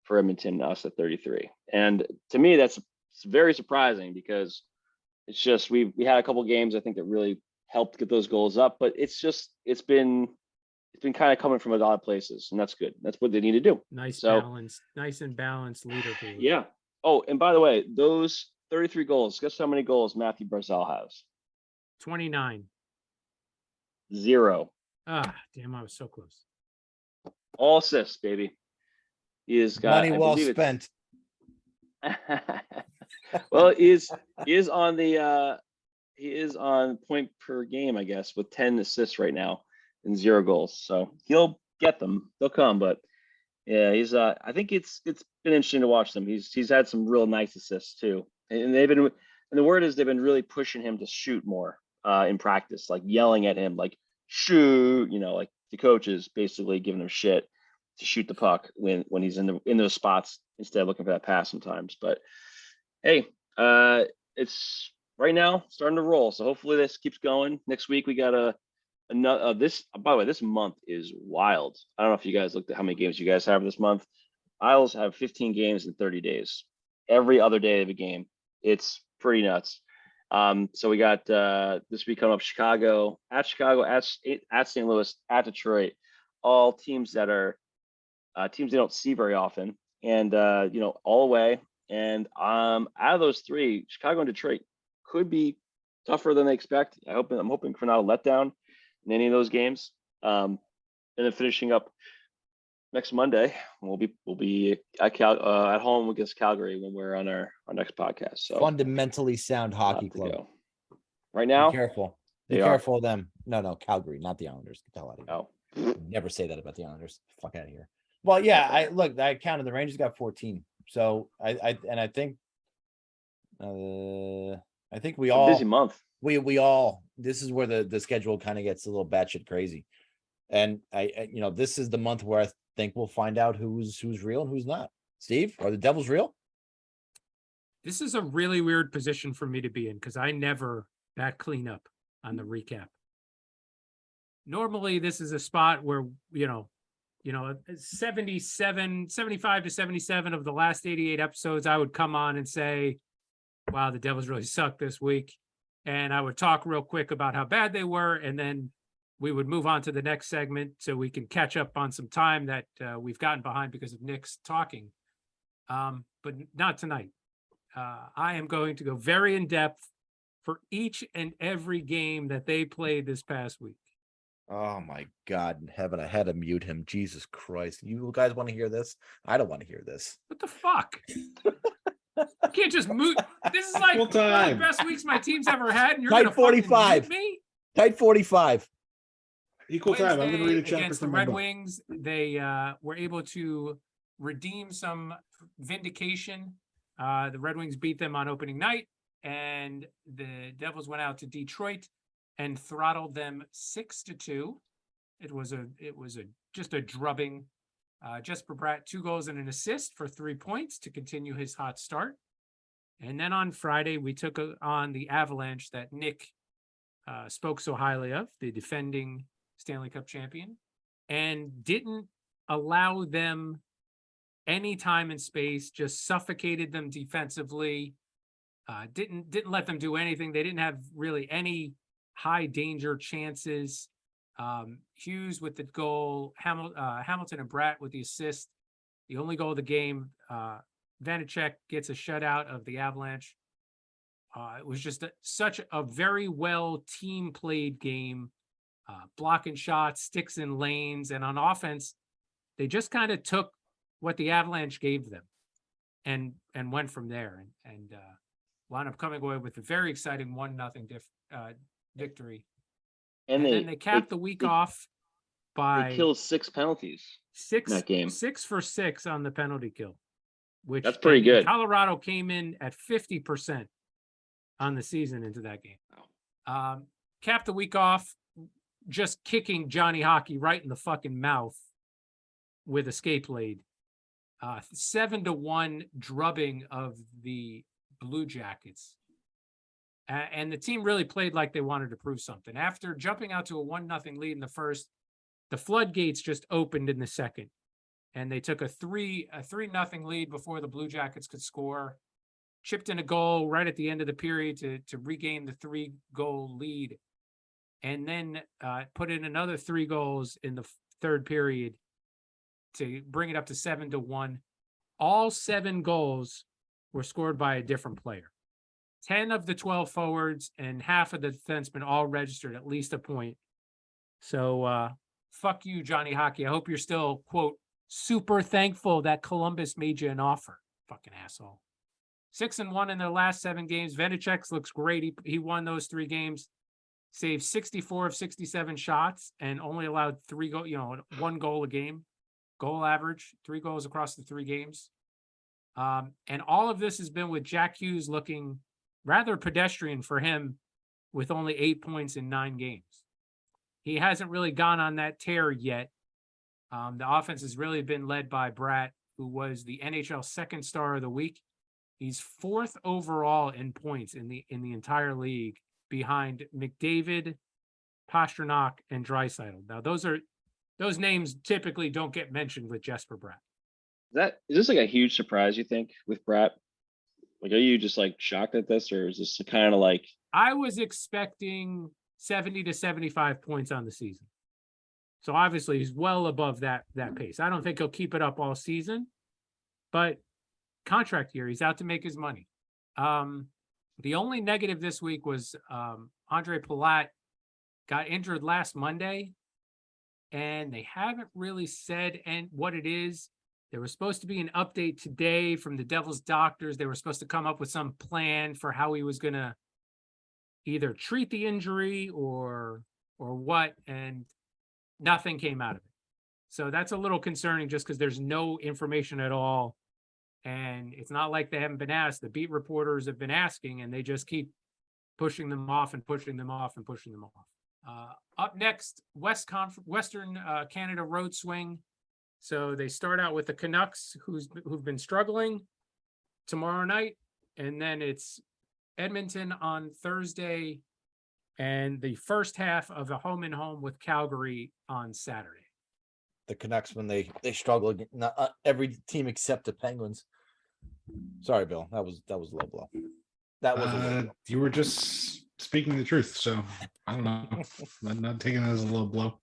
For Edmonton, us at 33. And to me, that's very surprising because it's just we had a couple games I think that really helped get those goals up, but it's been kind of coming from a lot of places, and that's good. That's what they need to do. Nice and balanced leaderboard. Yeah. Oh, and by the way, those 33 goals. Guess how many goals Matthew Barzal has? 29. 0. Ah, damn, I was so close. All assists, baby. He has got, Money I well believe spent. Well, he is on the he is on point per game, I guess, with 10 assists right now and 0 goals. So he'll get them. They'll come, but yeah, he's I think it's been interesting to watch them. He's had some real nice assists too. And the word is they've been really pushing him to shoot more in practice, like yelling at him, like shoot, like the coaches basically giving him shit to shoot the puck when he's in those spots instead of looking for that pass sometimes. But hey, it's right now starting to roll. So hopefully this keeps going. Next week we got another this. By the way, this month is wild. I don't know if you guys looked at how many games you guys have this month. Isles have 15 games in 30 days. Every other day of a game. It's pretty nuts. So we got this week coming up: Chicago, at St. Louis, at Detroit. All teams that are teams they don't see very often, and all away. And out of those 3, Chicago and Detroit could be tougher than they expect. I'm hoping for not a letdown in any of those games. And then finishing up next Monday, we'll be at home against Calgary when we're on our next podcast. So Fundamentally sound hockey club. Go. Right now, Be careful. Be they careful of them. No, Calgary, not the Islanders. Get the hell out of here. Oh, Never say that about the Islanders. Fuck out of here. Well, yeah, I counted the Rangers got 14. So I think we it's a all busy month. we all, this is where the schedule kind of gets a little batshit crazy. And I this is the month where I think we'll find out who's real and who's not. Steve, are the Devils real? This is a really weird position for me to be in because I never back clean up on the recap. Normally, this is a spot where, 75 to 77 of the last 88 episodes, I would come on and say, wow, the Devils really suck this week. And I would talk real quick about how bad they were. And then we would move on to the next segment so we can catch up on some time that we've gotten behind because of Nick's talking. But not tonight. I am going to go very in depth for each and every game that they played this past week. Oh my God in heaven, I had to mute him. Jesus Christ. You guys want to hear this? I don't want to hear this. What the fuck? You can't just mute. This is like one of the best weeks my team's ever had, and you're Tight gonna 45. mute me? Tight 45. Equal time. I'm going to read a chapter Against the from my Red book. Wings, they were able to redeem some vindication. The Red Wings beat them on opening night, and the Devils went out to Detroit and throttled them 6-2. It was just a drubbing. Jesper Bratt, 2 goals and an assist for 3 points to continue his hot start. And then on Friday, we took on the Avalanche that Nick spoke so highly of, the defending Stanley Cup champion, and didn't allow them any time and space, just suffocated them defensively, didn't let them do anything. They didn't have really any high danger chances. Hughes with the goal, Hamilton and Bratt with the assist. The only goal of the game, Vanacek gets a shutout of the Avalanche. It was just such a very well team played game, blocking shots, sticks in lanes, and on offense, they just kind of took what the Avalanche gave them and went from there and wound up coming away with a very exciting 1-0 victory. And then they capped the week off by they killed 6 penalties in that game. 6 for 6 on the penalty kill, which that's pretty good. Colorado came in at 50% on the season into that game. Capped the week off just kicking Johnny Hockey right in the fucking mouth with escape blade. 7-1 drubbing of the Blue Jackets. And the team really played like they wanted to prove something. After jumping out to a 1-0 lead in the first, the floodgates just opened in the second. And they took a 3-0 lead before the Blue Jackets could score. Chipped in a goal right at the end of the period to regain the 3-goal lead. And then put in another 3 goals in the third period to bring it up to 7-1. All 7 goals were scored by a different player. 10 of the 12 forwards and half of the defensemen all registered at least a point. So fuck you, Johnny Hockey. I hope you're still, quote, super thankful that Columbus made you an offer. Fucking asshole. 6-1 in their last 7 games. Vanecek looks great. He won those 3 games. Saved 64 of 67 shots and only allowed 1 goal a game. Goal average, 3 goals across the 3 games. And all of this has been with Jack Hughes looking rather pedestrian for him with only 8 points in 9 games. He hasn't really gone on that tear yet. The offense has really been led by Bratt, who was the NHL second star of the week. He's 4th overall in points in the entire league, behind McDavid, Pastrnak, and Draisaitl. Now, those names typically don't get mentioned with Jesper Bratt. Is this like a huge surprise, you think, with Bratt? Like, are you just like shocked at this, or is this kind of like? I was expecting 70 to 75 points on the season. So obviously he's well above that pace. I don't think he'll keep it up all season, but contract year, he's out to make his money. The only negative this week was Andre Palat got injured last Monday, and they haven't really said what it is. There was supposed to be an update today from the Devils doctors. They were supposed to come up with some plan for how he was going to either treat the injury or what, and nothing came out of it. So that's a little concerning just because there's no information at all. And it's not like they haven't been asked. The beat reporters have been asking, and they just keep pushing them off and pushing them off and pushing them off. Up next, Western Canada road swing. So they start out with the Canucks, who've been struggling tomorrow night, and then it's Edmonton on Thursday, and the first half of a home and home with Calgary on Saturday. The Canucks, when they struggle, every team except the Penguins. Sorry, Bill, that was a low blow. That was a low blow. You were just speaking the truth, so I don't know. I'm not taking it as a low blow.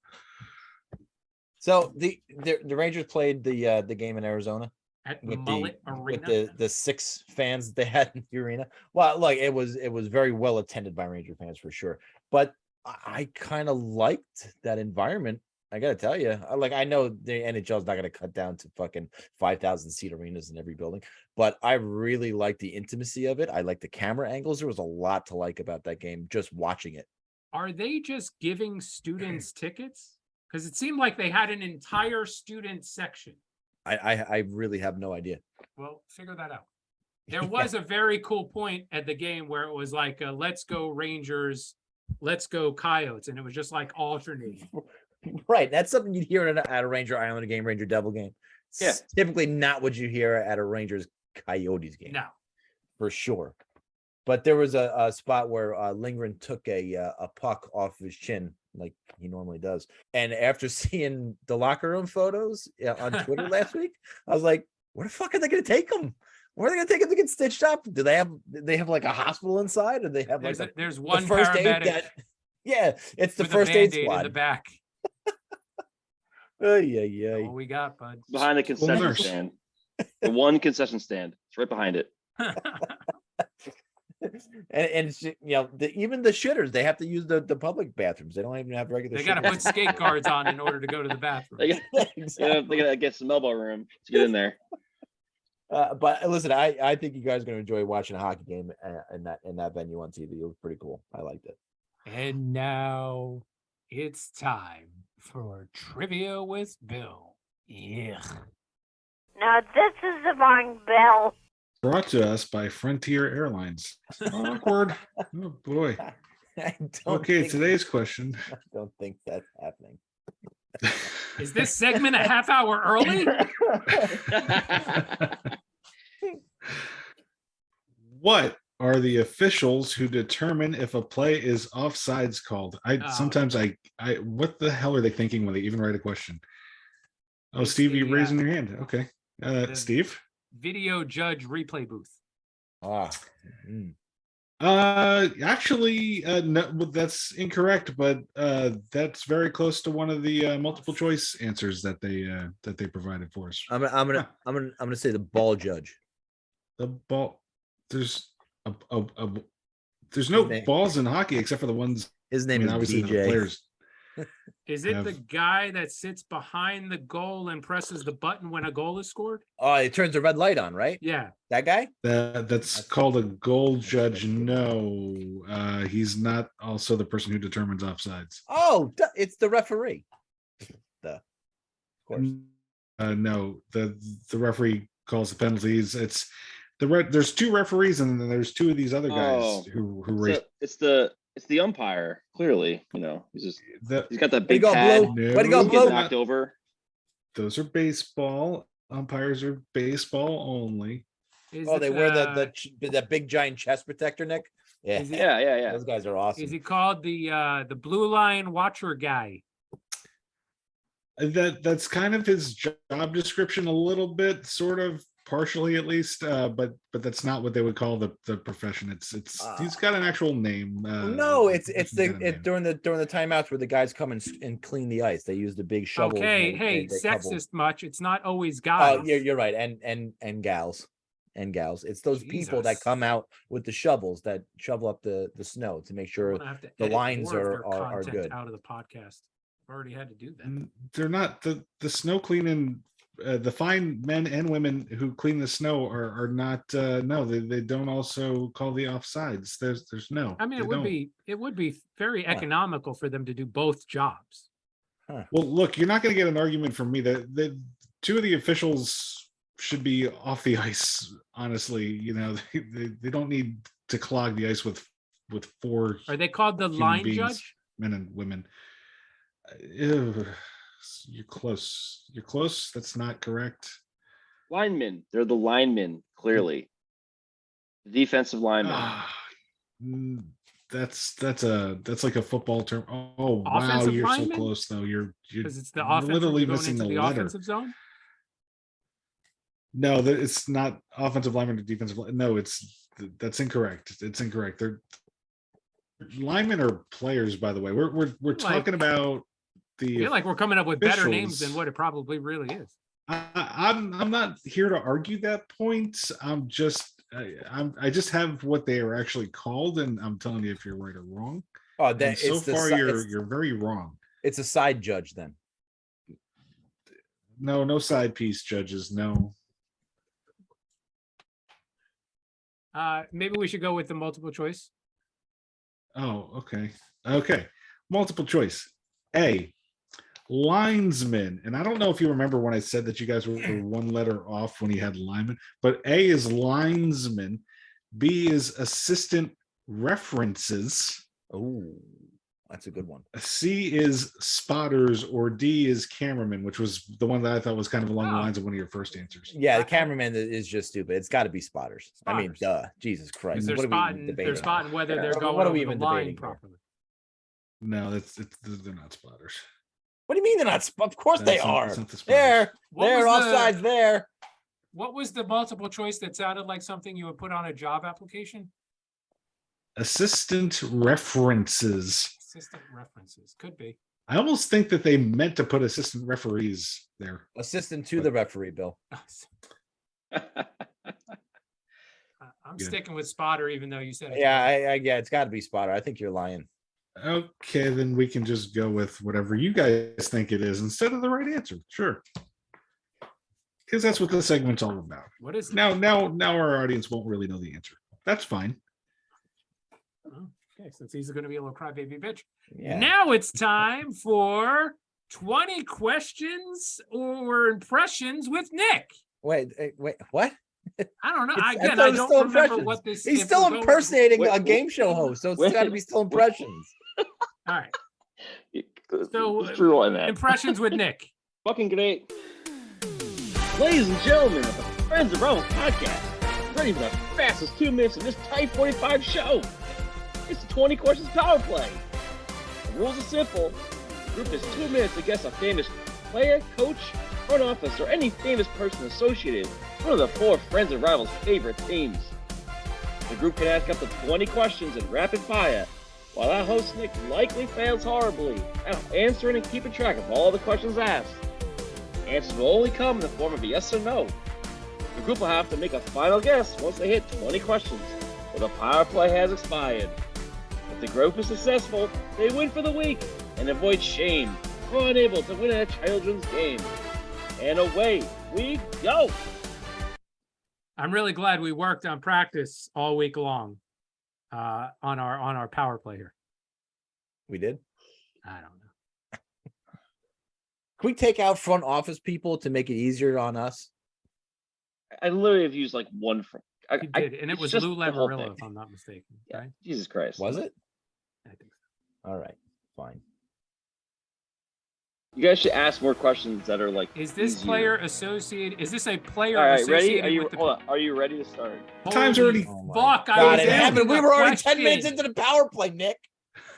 So the Rangers played the game in Arizona At with Mullet Arena. with the 6 fans that they had in the arena. Well, like it was very well attended by Ranger fans for sure. But I kind of liked that environment. I gotta tell you, I know the NHL is not gonna cut down to fucking 5,000 seat arenas in every building, but I really like the intimacy of it. I like the camera angles. There was a lot to like about that game just watching it. Are they just giving students tickets? Because it seemed like they had an entire student section. I really have no idea. Well, figure that out. There was a very cool point at the game where it was like, let's go Rangers, let's go Coyotes. And it was just like alternating. Right. That's something you'd hear at a Ranger Islander game, Ranger Devil game. It's Yeah. typically not what you hear at a Rangers Coyotes game. No. For sure. But there was a spot where Lindgren took a puck off his chin like he normally does. And after seeing the locker room photos on Twitter last week, I was like, where the fuck are they going to take him? Where are they going to take him to get stitched up? Do they have like a hospital inside? Or they have like there's one first paramedic. aid yeah, it's the with first a aid Band-Aid squad. in the back. Yeah. All we got, bud. Behind the concession nurse. stand. The one concession stand. It's right behind it. And it's, even the shitters, they have to use the public bathrooms. They don't even have regular. They got to shitters. put skate guards on in order to go to the bathroom. They got, Exactly. they gotta get some elbow room to get in there. But listen, I think you guys are going to enjoy watching a hockey game in that venue on TV. It was pretty cool. I liked it. And now it's time for Trivia with Bill. Yeah. Now this is the wrong Bill. Brought to us by Frontier Airlines. Awkward. Oh boy. I don't Okay, think- today's question. I don't think that's happening. Is this segment a half hour early? What are the officials who determine if a play is offsides called? Sometimes I what the hell are they thinking when they even write a question? Oh, It's Steve, you the, raising your hand. Okay. Steve? Video judge replay booth. Actually, no, well, that's incorrect, but that's very close to one of the multiple choice answers that they provided for us. I'm gonna say the ball judge. The ball. There's there's no name- balls in hockey except for the ones. His I name mean, is obviously the BJ. players. Is it have- the guy that sits behind the goal and presses the button when a goal is scored? Oh, it turns a red light on, right? Yeah. That guy? That's called a goal judge. No, he's not also the person who determines offsides. Oh, it's the referee. Of course. No, the referee calls the penalties. It's there's two referees, and then there's two of these other guys Oh. who race. It's the umpire. Clearly, he's got that Way to big go, pad. Blue. Way to go, He's getting Blue. knocked over. Those are baseball. Umpires are baseball only. Is Oh, it, they wear the big giant chest protector, Nick. Yeah, Is it- Yeah. those guys are awesome. Is he called the blue line watcher guy? That's kind of his job description, a little bit, sort of, partially at least. But that's not what they would call the profession. It's he's got an actual name. No, it's during during the timeouts where the guys come and clean the ice. They use the big shovels. Okay, and hey, they couple. sexist much. It's not always guys. Oh, you're right, and gals. It's those people that Jesus. come out with the shovels that shovel up the snow to make I'm sure gonna have to the edit lines more of their are content good. out of the podcast. I've already had to do that. they're not the snow cleaning. The fine men and women who clean the snow are not. No, they don't also call the offsides. There's no. I mean, they don't. it would be very economical for them to do both jobs. Well, look, you're not going to get an argument from me that two of the officials should be off the ice. Honestly, they don't need to clog the ice with four. Are they called the human line beings, judge? men and women. Ew, you're close. You're close. That's not correct. Linemen. They're the linemen. Clearly, defensive linemen. That's like a football term. Oh wow, Offensive you're lineman? so close though. You're Because it's the offensive literally going missing into the the letter. offensive zone. No, it's not offensive lineman to defensive. No, that's incorrect. It's incorrect. They're linemen are players, by the way. We're talking about I feel like we're coming up with better names officials. than what it probably really is. I'm not here to argue that point. I just have what they are actually called, and I'm telling you if you're right or wrong. Oh, And so far you're very wrong. It's a side judge then. No side piece judges. No. Maybe we should go with the multiple choice. Oh, okay. Okay. Multiple choice. A, linesman. And I don't know if you remember when I said that you guys were one letter off when you had lineman, but A is linesman. B is assistant references. Oh, that's a good one. C is spotters, or D is cameraman, which was the one that I thought was kind of along the Oh. lines of one of your first answers. Yeah, the cameraman is just stupid. It's got to be spotters. I mean, Spotters. Jesus Because Christ. they're What are we spotting, debating? they're spotting whether Yeah, they're what going are over we the even line debating here? properly. No, they're not spotters. What do you mean they're not? Of course they That's not- are. that's not the spotters. There, What they're was the- offsides there. What was the multiple choice that sounded like something you would put on a job application? Assistant references. Assistant references could be. I almost think that they meant to put assistant referees there. Assistant to the referee, Bill. I'm Yeah. sticking with spotter, even though you said it. Yeah, yeah, it's got to be spotter. I think you're lying. Okay, then we can just go with whatever you guys think it is instead of the right answer. Sure. Because that's what the segment's all about. What is Now our audience won't really know the answer. That's fine. Okay, since he's going to be a little crybaby bitch. Yeah. Now it's time for 20 questions or impressions with Nick. Wait, what? I don't know. It's- I Again, thought I it was don't still remember impressions. what this. He's if still we're going- impersonating Wait, a game show host, so it's wait, got to be still impressions. All right. So Let's rewind that. impressions with Nick. Fucking great. Ladies and gentlemen of the Friends of Rome podcast, ready for the fastest 2 minutes of this tight 45 show. It's the 20 questions power play. The rules are simple. The group has 2 minutes to guess a famous player, coach, front office, or any famous person associated with one of the 4 Friends and Rivals favorite teams. The group can ask up to 20 questions in rapid fire, while our host Nick likely fails horribly at answering and keeping track of all the questions asked. Answers will only come in the form of a yes or no. The group will have to make a final guess once they hit 20 questions. Well, the power play has expired. If the group is successful, they win for the week and avoid shame for unable to win a children's game. And away we go. I'm really glad we worked on practice all week long on our power play here. We did. I don't know. Can we take out front office people to make it easier on us? I literally have used like one from. You did, and it it's was just Lou the whole Lavarilla, thing. if I'm not mistaken. Yeah, Right? Jesus Christ. Was it? I think so. All right, fine. You guys should ask more questions that are like. Is this easier. player associated? Is this a player All right, associated ready? Are you? with the? Hold on. Are you ready to start? Time's Holy already- Oh my fuck! I God, was it happened. asking We a were already 10 minutes question. into the power play, Nick.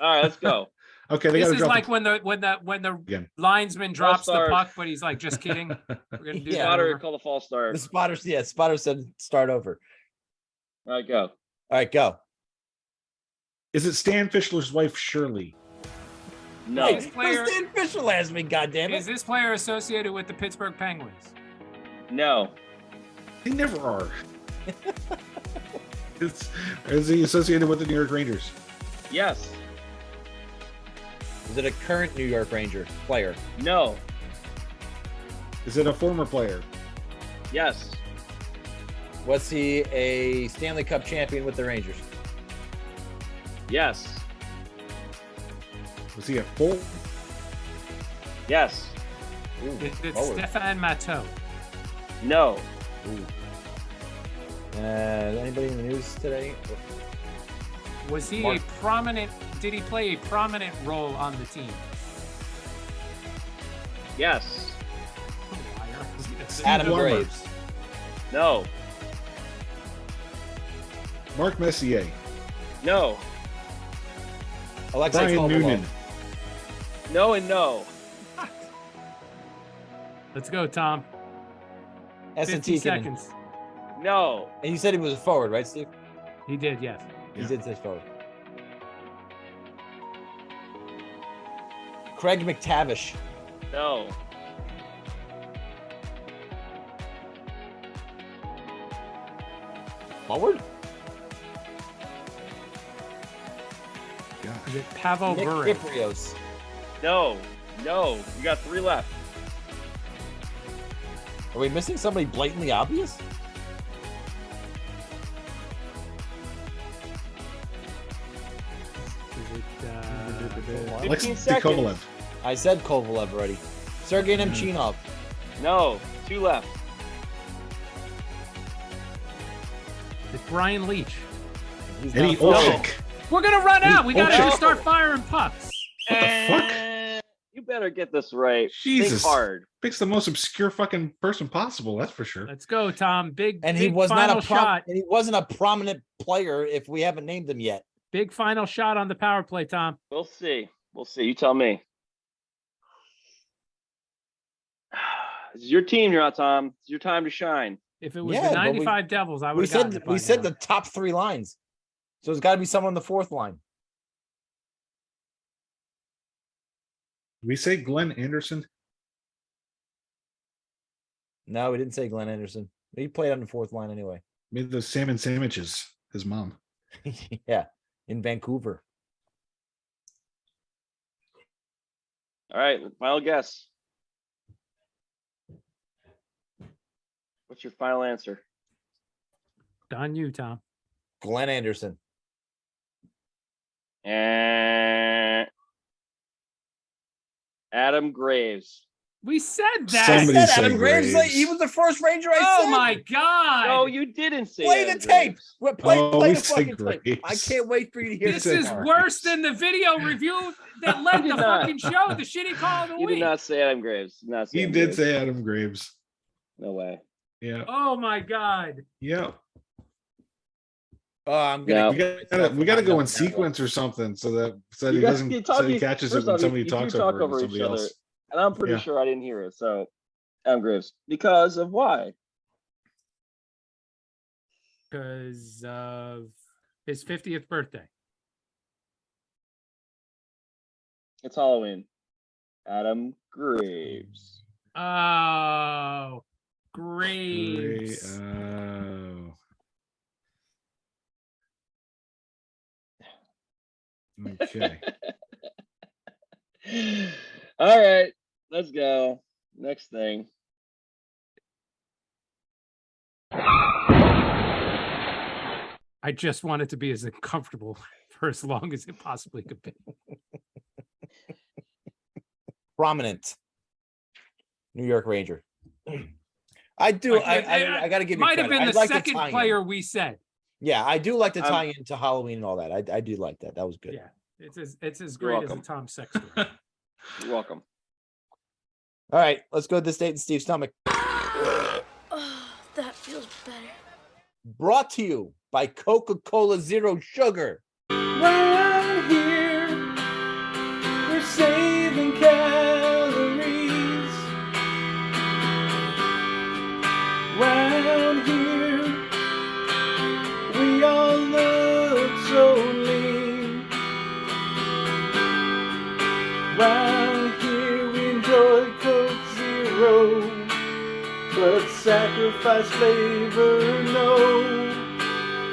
All right, let's go. Okay, they This gotta is drop like the- when the Again. linesman drops the start. puck, but he's like, just kidding. We're gonna do Yeah. that. Spotter, over. call the false start. The spotter said start over. All right, go. All right, go. Is it Stan Fischler's wife, Shirley? No. Hey, player- Stan Fisher asked me, goddammit. Is this player associated with the Pittsburgh Penguins? No. They never are. Is he associated with the New York Rangers? Yes. Is it a current New York Ranger player? No. Is it a former player? Yes. Was he a Stanley Cup champion with the Rangers? Yes. Was he a full? Yes. It's forward. Stefan Matteau. No. Anybody in the news today? Was he Mark- a prominent? Did he play a prominent role on the team? Yes. Liar. Adam Blummer. Graves. No. Mark Messier. No. Alexei Brian Kovalev. Noonan. No and no. Let's go, Tom. 50 S&T seconds. No. And you said he was a forward, right, Steve? He did, yes. He Yeah. did say forward. Craig McTavish. No. Forward? Is it Pavel Nick Bure? Kyprios. No. No. You got 3 left. Are we missing somebody blatantly obvious? Is it, 15 Alexei seconds. Kovalev. I said Kovalev already. Sergei Nemchinov. No. 2 left. it's Brian Leach. He's Eddie not forward. Olczyk. We're gonna run out. We gotta Olczyk. start firing pucks. What the fuck? You better get this right. Jesus. Think hard. Picks the most obscure fucking person possible. That's for sure. Let's go, Tom. Big And he big was final not shot. and he wasn't a prominent player if we haven't named him yet. Big final shot on the power play, Tom. We'll see. We'll see. You tell me. This is your team you're on, Tom. It's your time to shine. If it was Yeah, the but we- 95 Devils, I would We have gotten said it by we said now. the top 3 lines. So it's got to be someone on the 4th line. Did we say Glenn Anderson? No, we didn't say Glenn Anderson. He played on the 4th line anyway. Made those salmon sandwiches. His mom. Yeah, in Vancouver. All right. Final guess. What's your final answer? On you, Tom. Glenn Anderson. And Adam Graves. We said that. Somebody I said Adam Graves. Graves. He was the first Ranger I Oh said. my God. No, you didn't say Play Adam the tape. Graves. Well, Play we the said fucking tape. Graves. I can't wait for you to hear This this. is worse than the video review that led You the did not. fucking show, the shitty call of the You did week. not say Adam Graves. Did not say He Adam did Graves. say Adam Graves. No way. Yeah. Oh my God. Yeah. Oh, I'm No. gonna. We gotta go in sequence or something so that You he guys doesn't keep so talking- he catches it first when off, somebody you talks do talk over, over each somebody other. else. And I'm pretty Yeah. sure I didn't hear it. So Adam Graves. Because of why? Because of his 50th birthday. It's Halloween. Adam Graves. Oh, Great. Graves. Oh. Okay. All right, let's go. Next thing. I just want it to be as uncomfortable for as long as it possibly could be. Prominent New York Ranger. I do. I got to give you Might have credit. been I'd the like to second tie in. player we said. Yeah, I do like to tie into Halloween and all that. I do like that. That was good. Yeah, it's as You're great as a welcome. Tom Sex story. You're welcome. All right, let's go to this date in Steve's stomach. Oh, that feels better. Brought to you by Coca-Cola Zero Sugar. Round here, we're saving calories. Round here, we all look so lean. Round here, we enjoy Coke Zero, but sacrifice flavor, no.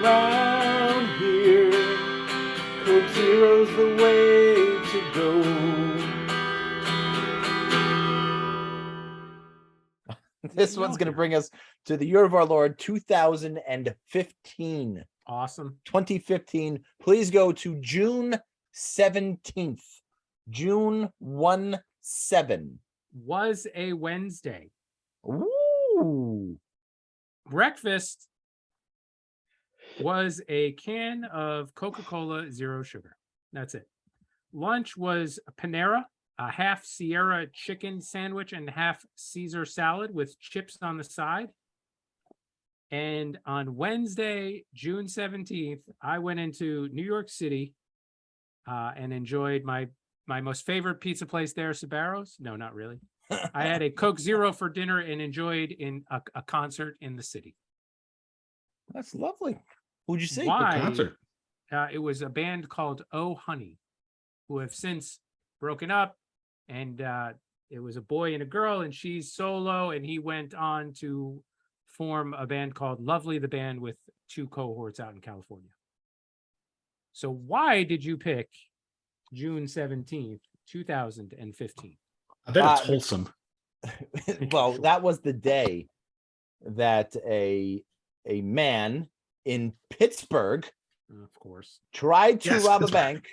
Round here, Coke Zero's the way to go. This one's going to bring us to the year of our Lord 2015. Awesome. 2015. Please go to June 17th. June 1-7. Was a Wednesday. Ooh. Breakfast was a can of Coca-Cola Zero Sugar. That's it. Lunch was Panera, a half Sierra chicken sandwich and half Caesar salad with chips on the side. And on Wednesday, June 17th, I went into New York City and enjoyed my most favorite pizza place there, Sbarro's. No, not really. I had a Coke Zero for dinner and enjoyed in a concert in the city. That's lovely. Who'd you see? Why? Concert. It was a band called Oh Honey, who have since broken up. And it was a boy and a girl, and she's solo, and he went on to form a band called Lovely the Band with 2 cohorts out in California. So why did you pick June 17th, 2015? I bet it's wholesome. Well, that was the day that a man in Pittsburgh, of course, tried to rob a Pittsburgh. bank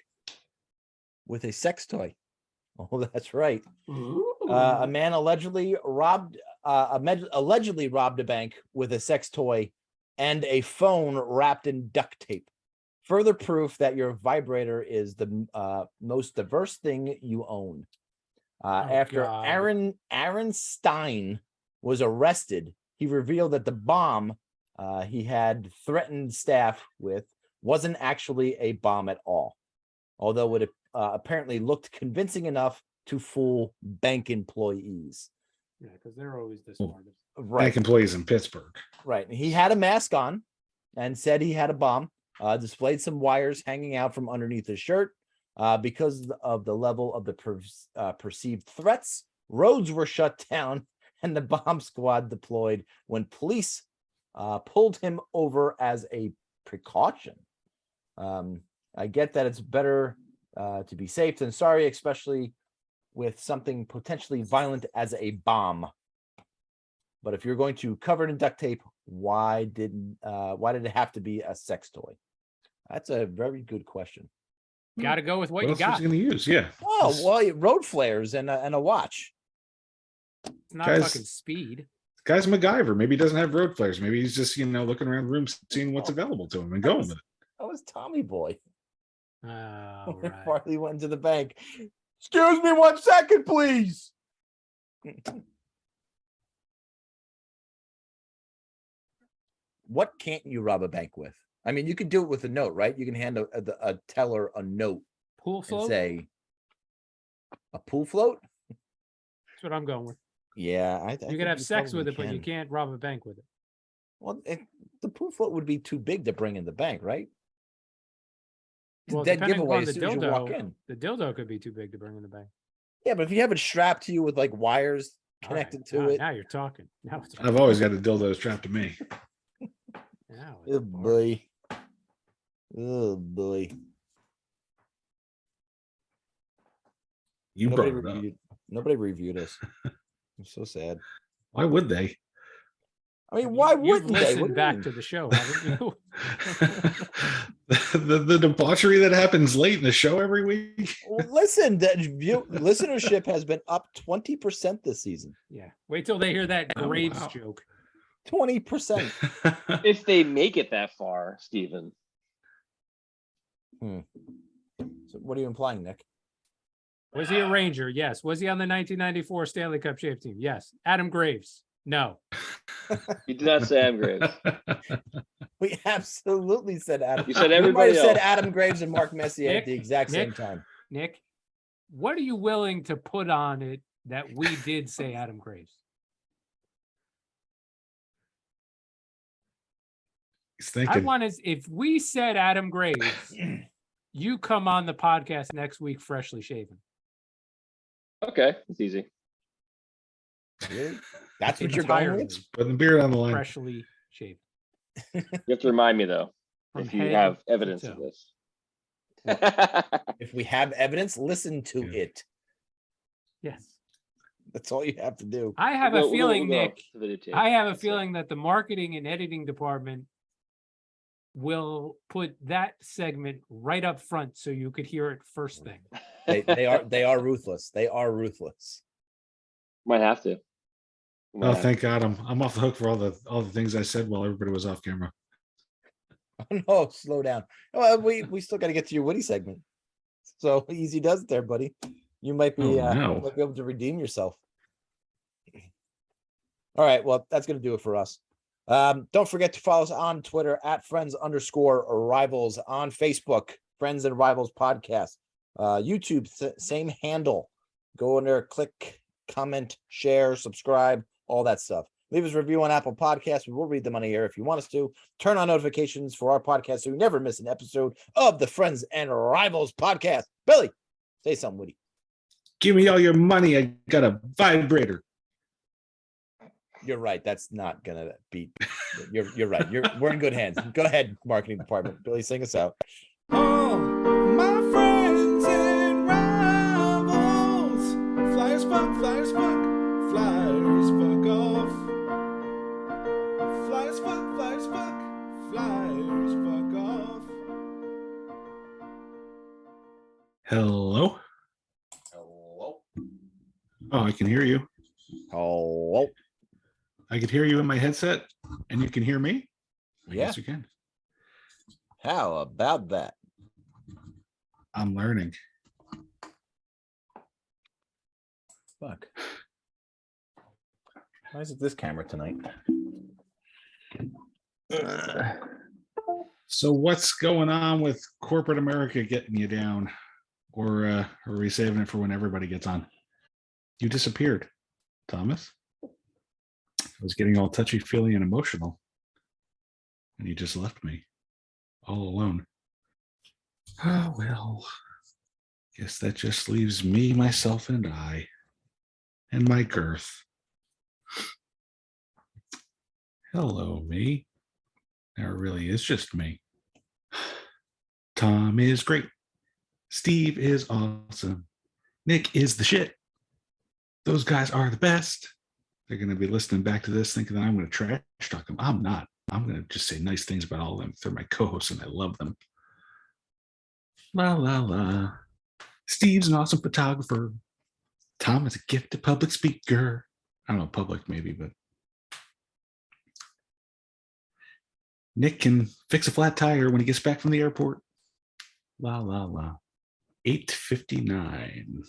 with a sex toy. Oh, that's right. A man allegedly robbed a bank with a sex toy and a phone wrapped in duct tape. Further proof that your vibrator is the most diverse thing you own. After God. Aaron Stein was arrested, he revealed that the bomb he had threatened staff with wasn't actually a bomb at all, although it apparently looked convincing enough to fool bank employees. Yeah, because they're always the smartest. Right. Bank employees in Pittsburgh. Right. He had a mask on and said he had a bomb, displayed some wires hanging out from underneath his shirt. Because of the level of the perceived threats, roads were shut down and the bomb squad deployed when police pulled him over as a precaution. I get that it's better to be safe than sorry, especially with something potentially violent as a bomb. But if you're going to cover it in duct tape, why did it have to be a sex toy? That's a very good question. Got to go with what you else got. was he going to use? Yeah. Oh, well, road flares and a watch. It's not Guys- fucking speed. Guy's MacGyver. Maybe he doesn't have road flares. Maybe he's just, looking around the room, seeing what's available to him and going with it. That was Tommy Boy. All When right. Farley went into the bank. Excuse me 1 second, please. What can't you rob a bank with? I mean, you could do it with a note, right? You can hand a teller a note Pool and float? say, a pool float? That's what I'm going with. Yeah, I You think can have sex probably with it, but you can. can't rob a bank with it. Well, the pool float would be too big to bring in the bank, right? It's a Well, dead depending giveaway upon as the soon as you walk dildo, in. the dildo could be too big to bring in the bank. Yeah, but if you have it strapped to you with like wires All right, connected to it, Now you're talking. Now it's I've always got a dildo strapped to me. now it's oh boy, oh boy. You Nobody brought it up. Nobody reviewed us. I'm so sad. Why would they? I mean, why You've wouldn't they? What listened do you back mean? to the show, haven't you? the debauchery that happens late in the show every week. Well, listen, listenership has been up 20% this season. Yeah. Wait till they hear that Oh, Graves wow. joke. 20%. If they make it that far, Steven. So what are you implying, Nick? Was he a Ranger? Yes. Was he on the 1994 Stanley Cup Shave Team? Yes. Adam Graves? No. You did not say Adam Graves. We absolutely said Adam. You said We might everybody have said else. Adam Graves and Mark Messier at Nick, the exact same Nick. time. Nick, what are you willing to put on it that we did say Adam Graves? He's I thinking. want to, if we said Adam Graves, you come on the podcast next week freshly shaven. Okay, it's easy. Really? That's what you're going Entirely with? Putting the beard on the line. freshly shaven. You have to remind me though, From if you head have to evidence of toe. this. If we have evidence, listen to Yeah. it. Yes. That's all you have to do. I have We'll a go- we'll feeling, go Nick, to videotape. I have a So- feeling that the marketing and editing department will put that segment right up front so you could hear it first thing. They are ruthless. They are ruthless. Might have to. Might Oh, have thank God, I'm off the hook for all the things I said while everybody was off camera. Oh no, slow down. Well, we still got to get to your Woody segment. So easy does it there, buddy. You might be Oh, no. you might be able to redeem yourself. All right, well, that's gonna do it for us. Don't forget to follow us on Twitter at friends_rivals, on Facebook, Friends and Rivals Podcast, YouTube, same handle. Go in there, click, comment, share, subscribe, all that stuff. Leave us a review on Apple Podcasts. We will read them on the air if you want us to. Turn on notifications for our podcast so you never miss an episode of the Friends and Rivals Podcast. Billy, say something, Woody. Give me all your money. I got a vibrator. You're right. That's not gonna beat. You're right. We're in good hands. Go ahead, marketing department. Billy, sing us out. Oh, my friends and rivals. Flyers fuck, flyers fuck, flyers fuck off. Flyers fuck, flyers fuck, flyers fuck off. Hello. Hello. Oh, I can hear you. Hello. I can hear you in my headset, and you can hear me. I Yeah. guess you can. How about that? I'm learning. Fuck. Why is it this camera tonight? So what's going on with corporate America getting you down? Or are we saving it for when everybody gets on? You disappeared, Thomas. I was getting all touchy-feely and emotional. And you just left me all alone. Oh, well. Guess that just leaves me, myself, and I. And my girth. Hello, me. There really is just me. Tom is great. Steve is awesome. Nick is the shit. Those guys are the best. They're going to be listening back to this thinking that I'm going to trash talk them. I'm not. I'm going to just say nice things about all of them. They're my co-hosts and I love them. La, la, la. Steve's an awesome photographer. Tom is a gifted public speaker. I don't know, public maybe, but Nick can fix a flat tire when he gets back from the airport. La, la, la. 8:59.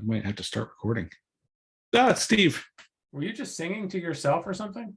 I might have to start recording. Ah, it's Steve. Were you just singing to yourself or something?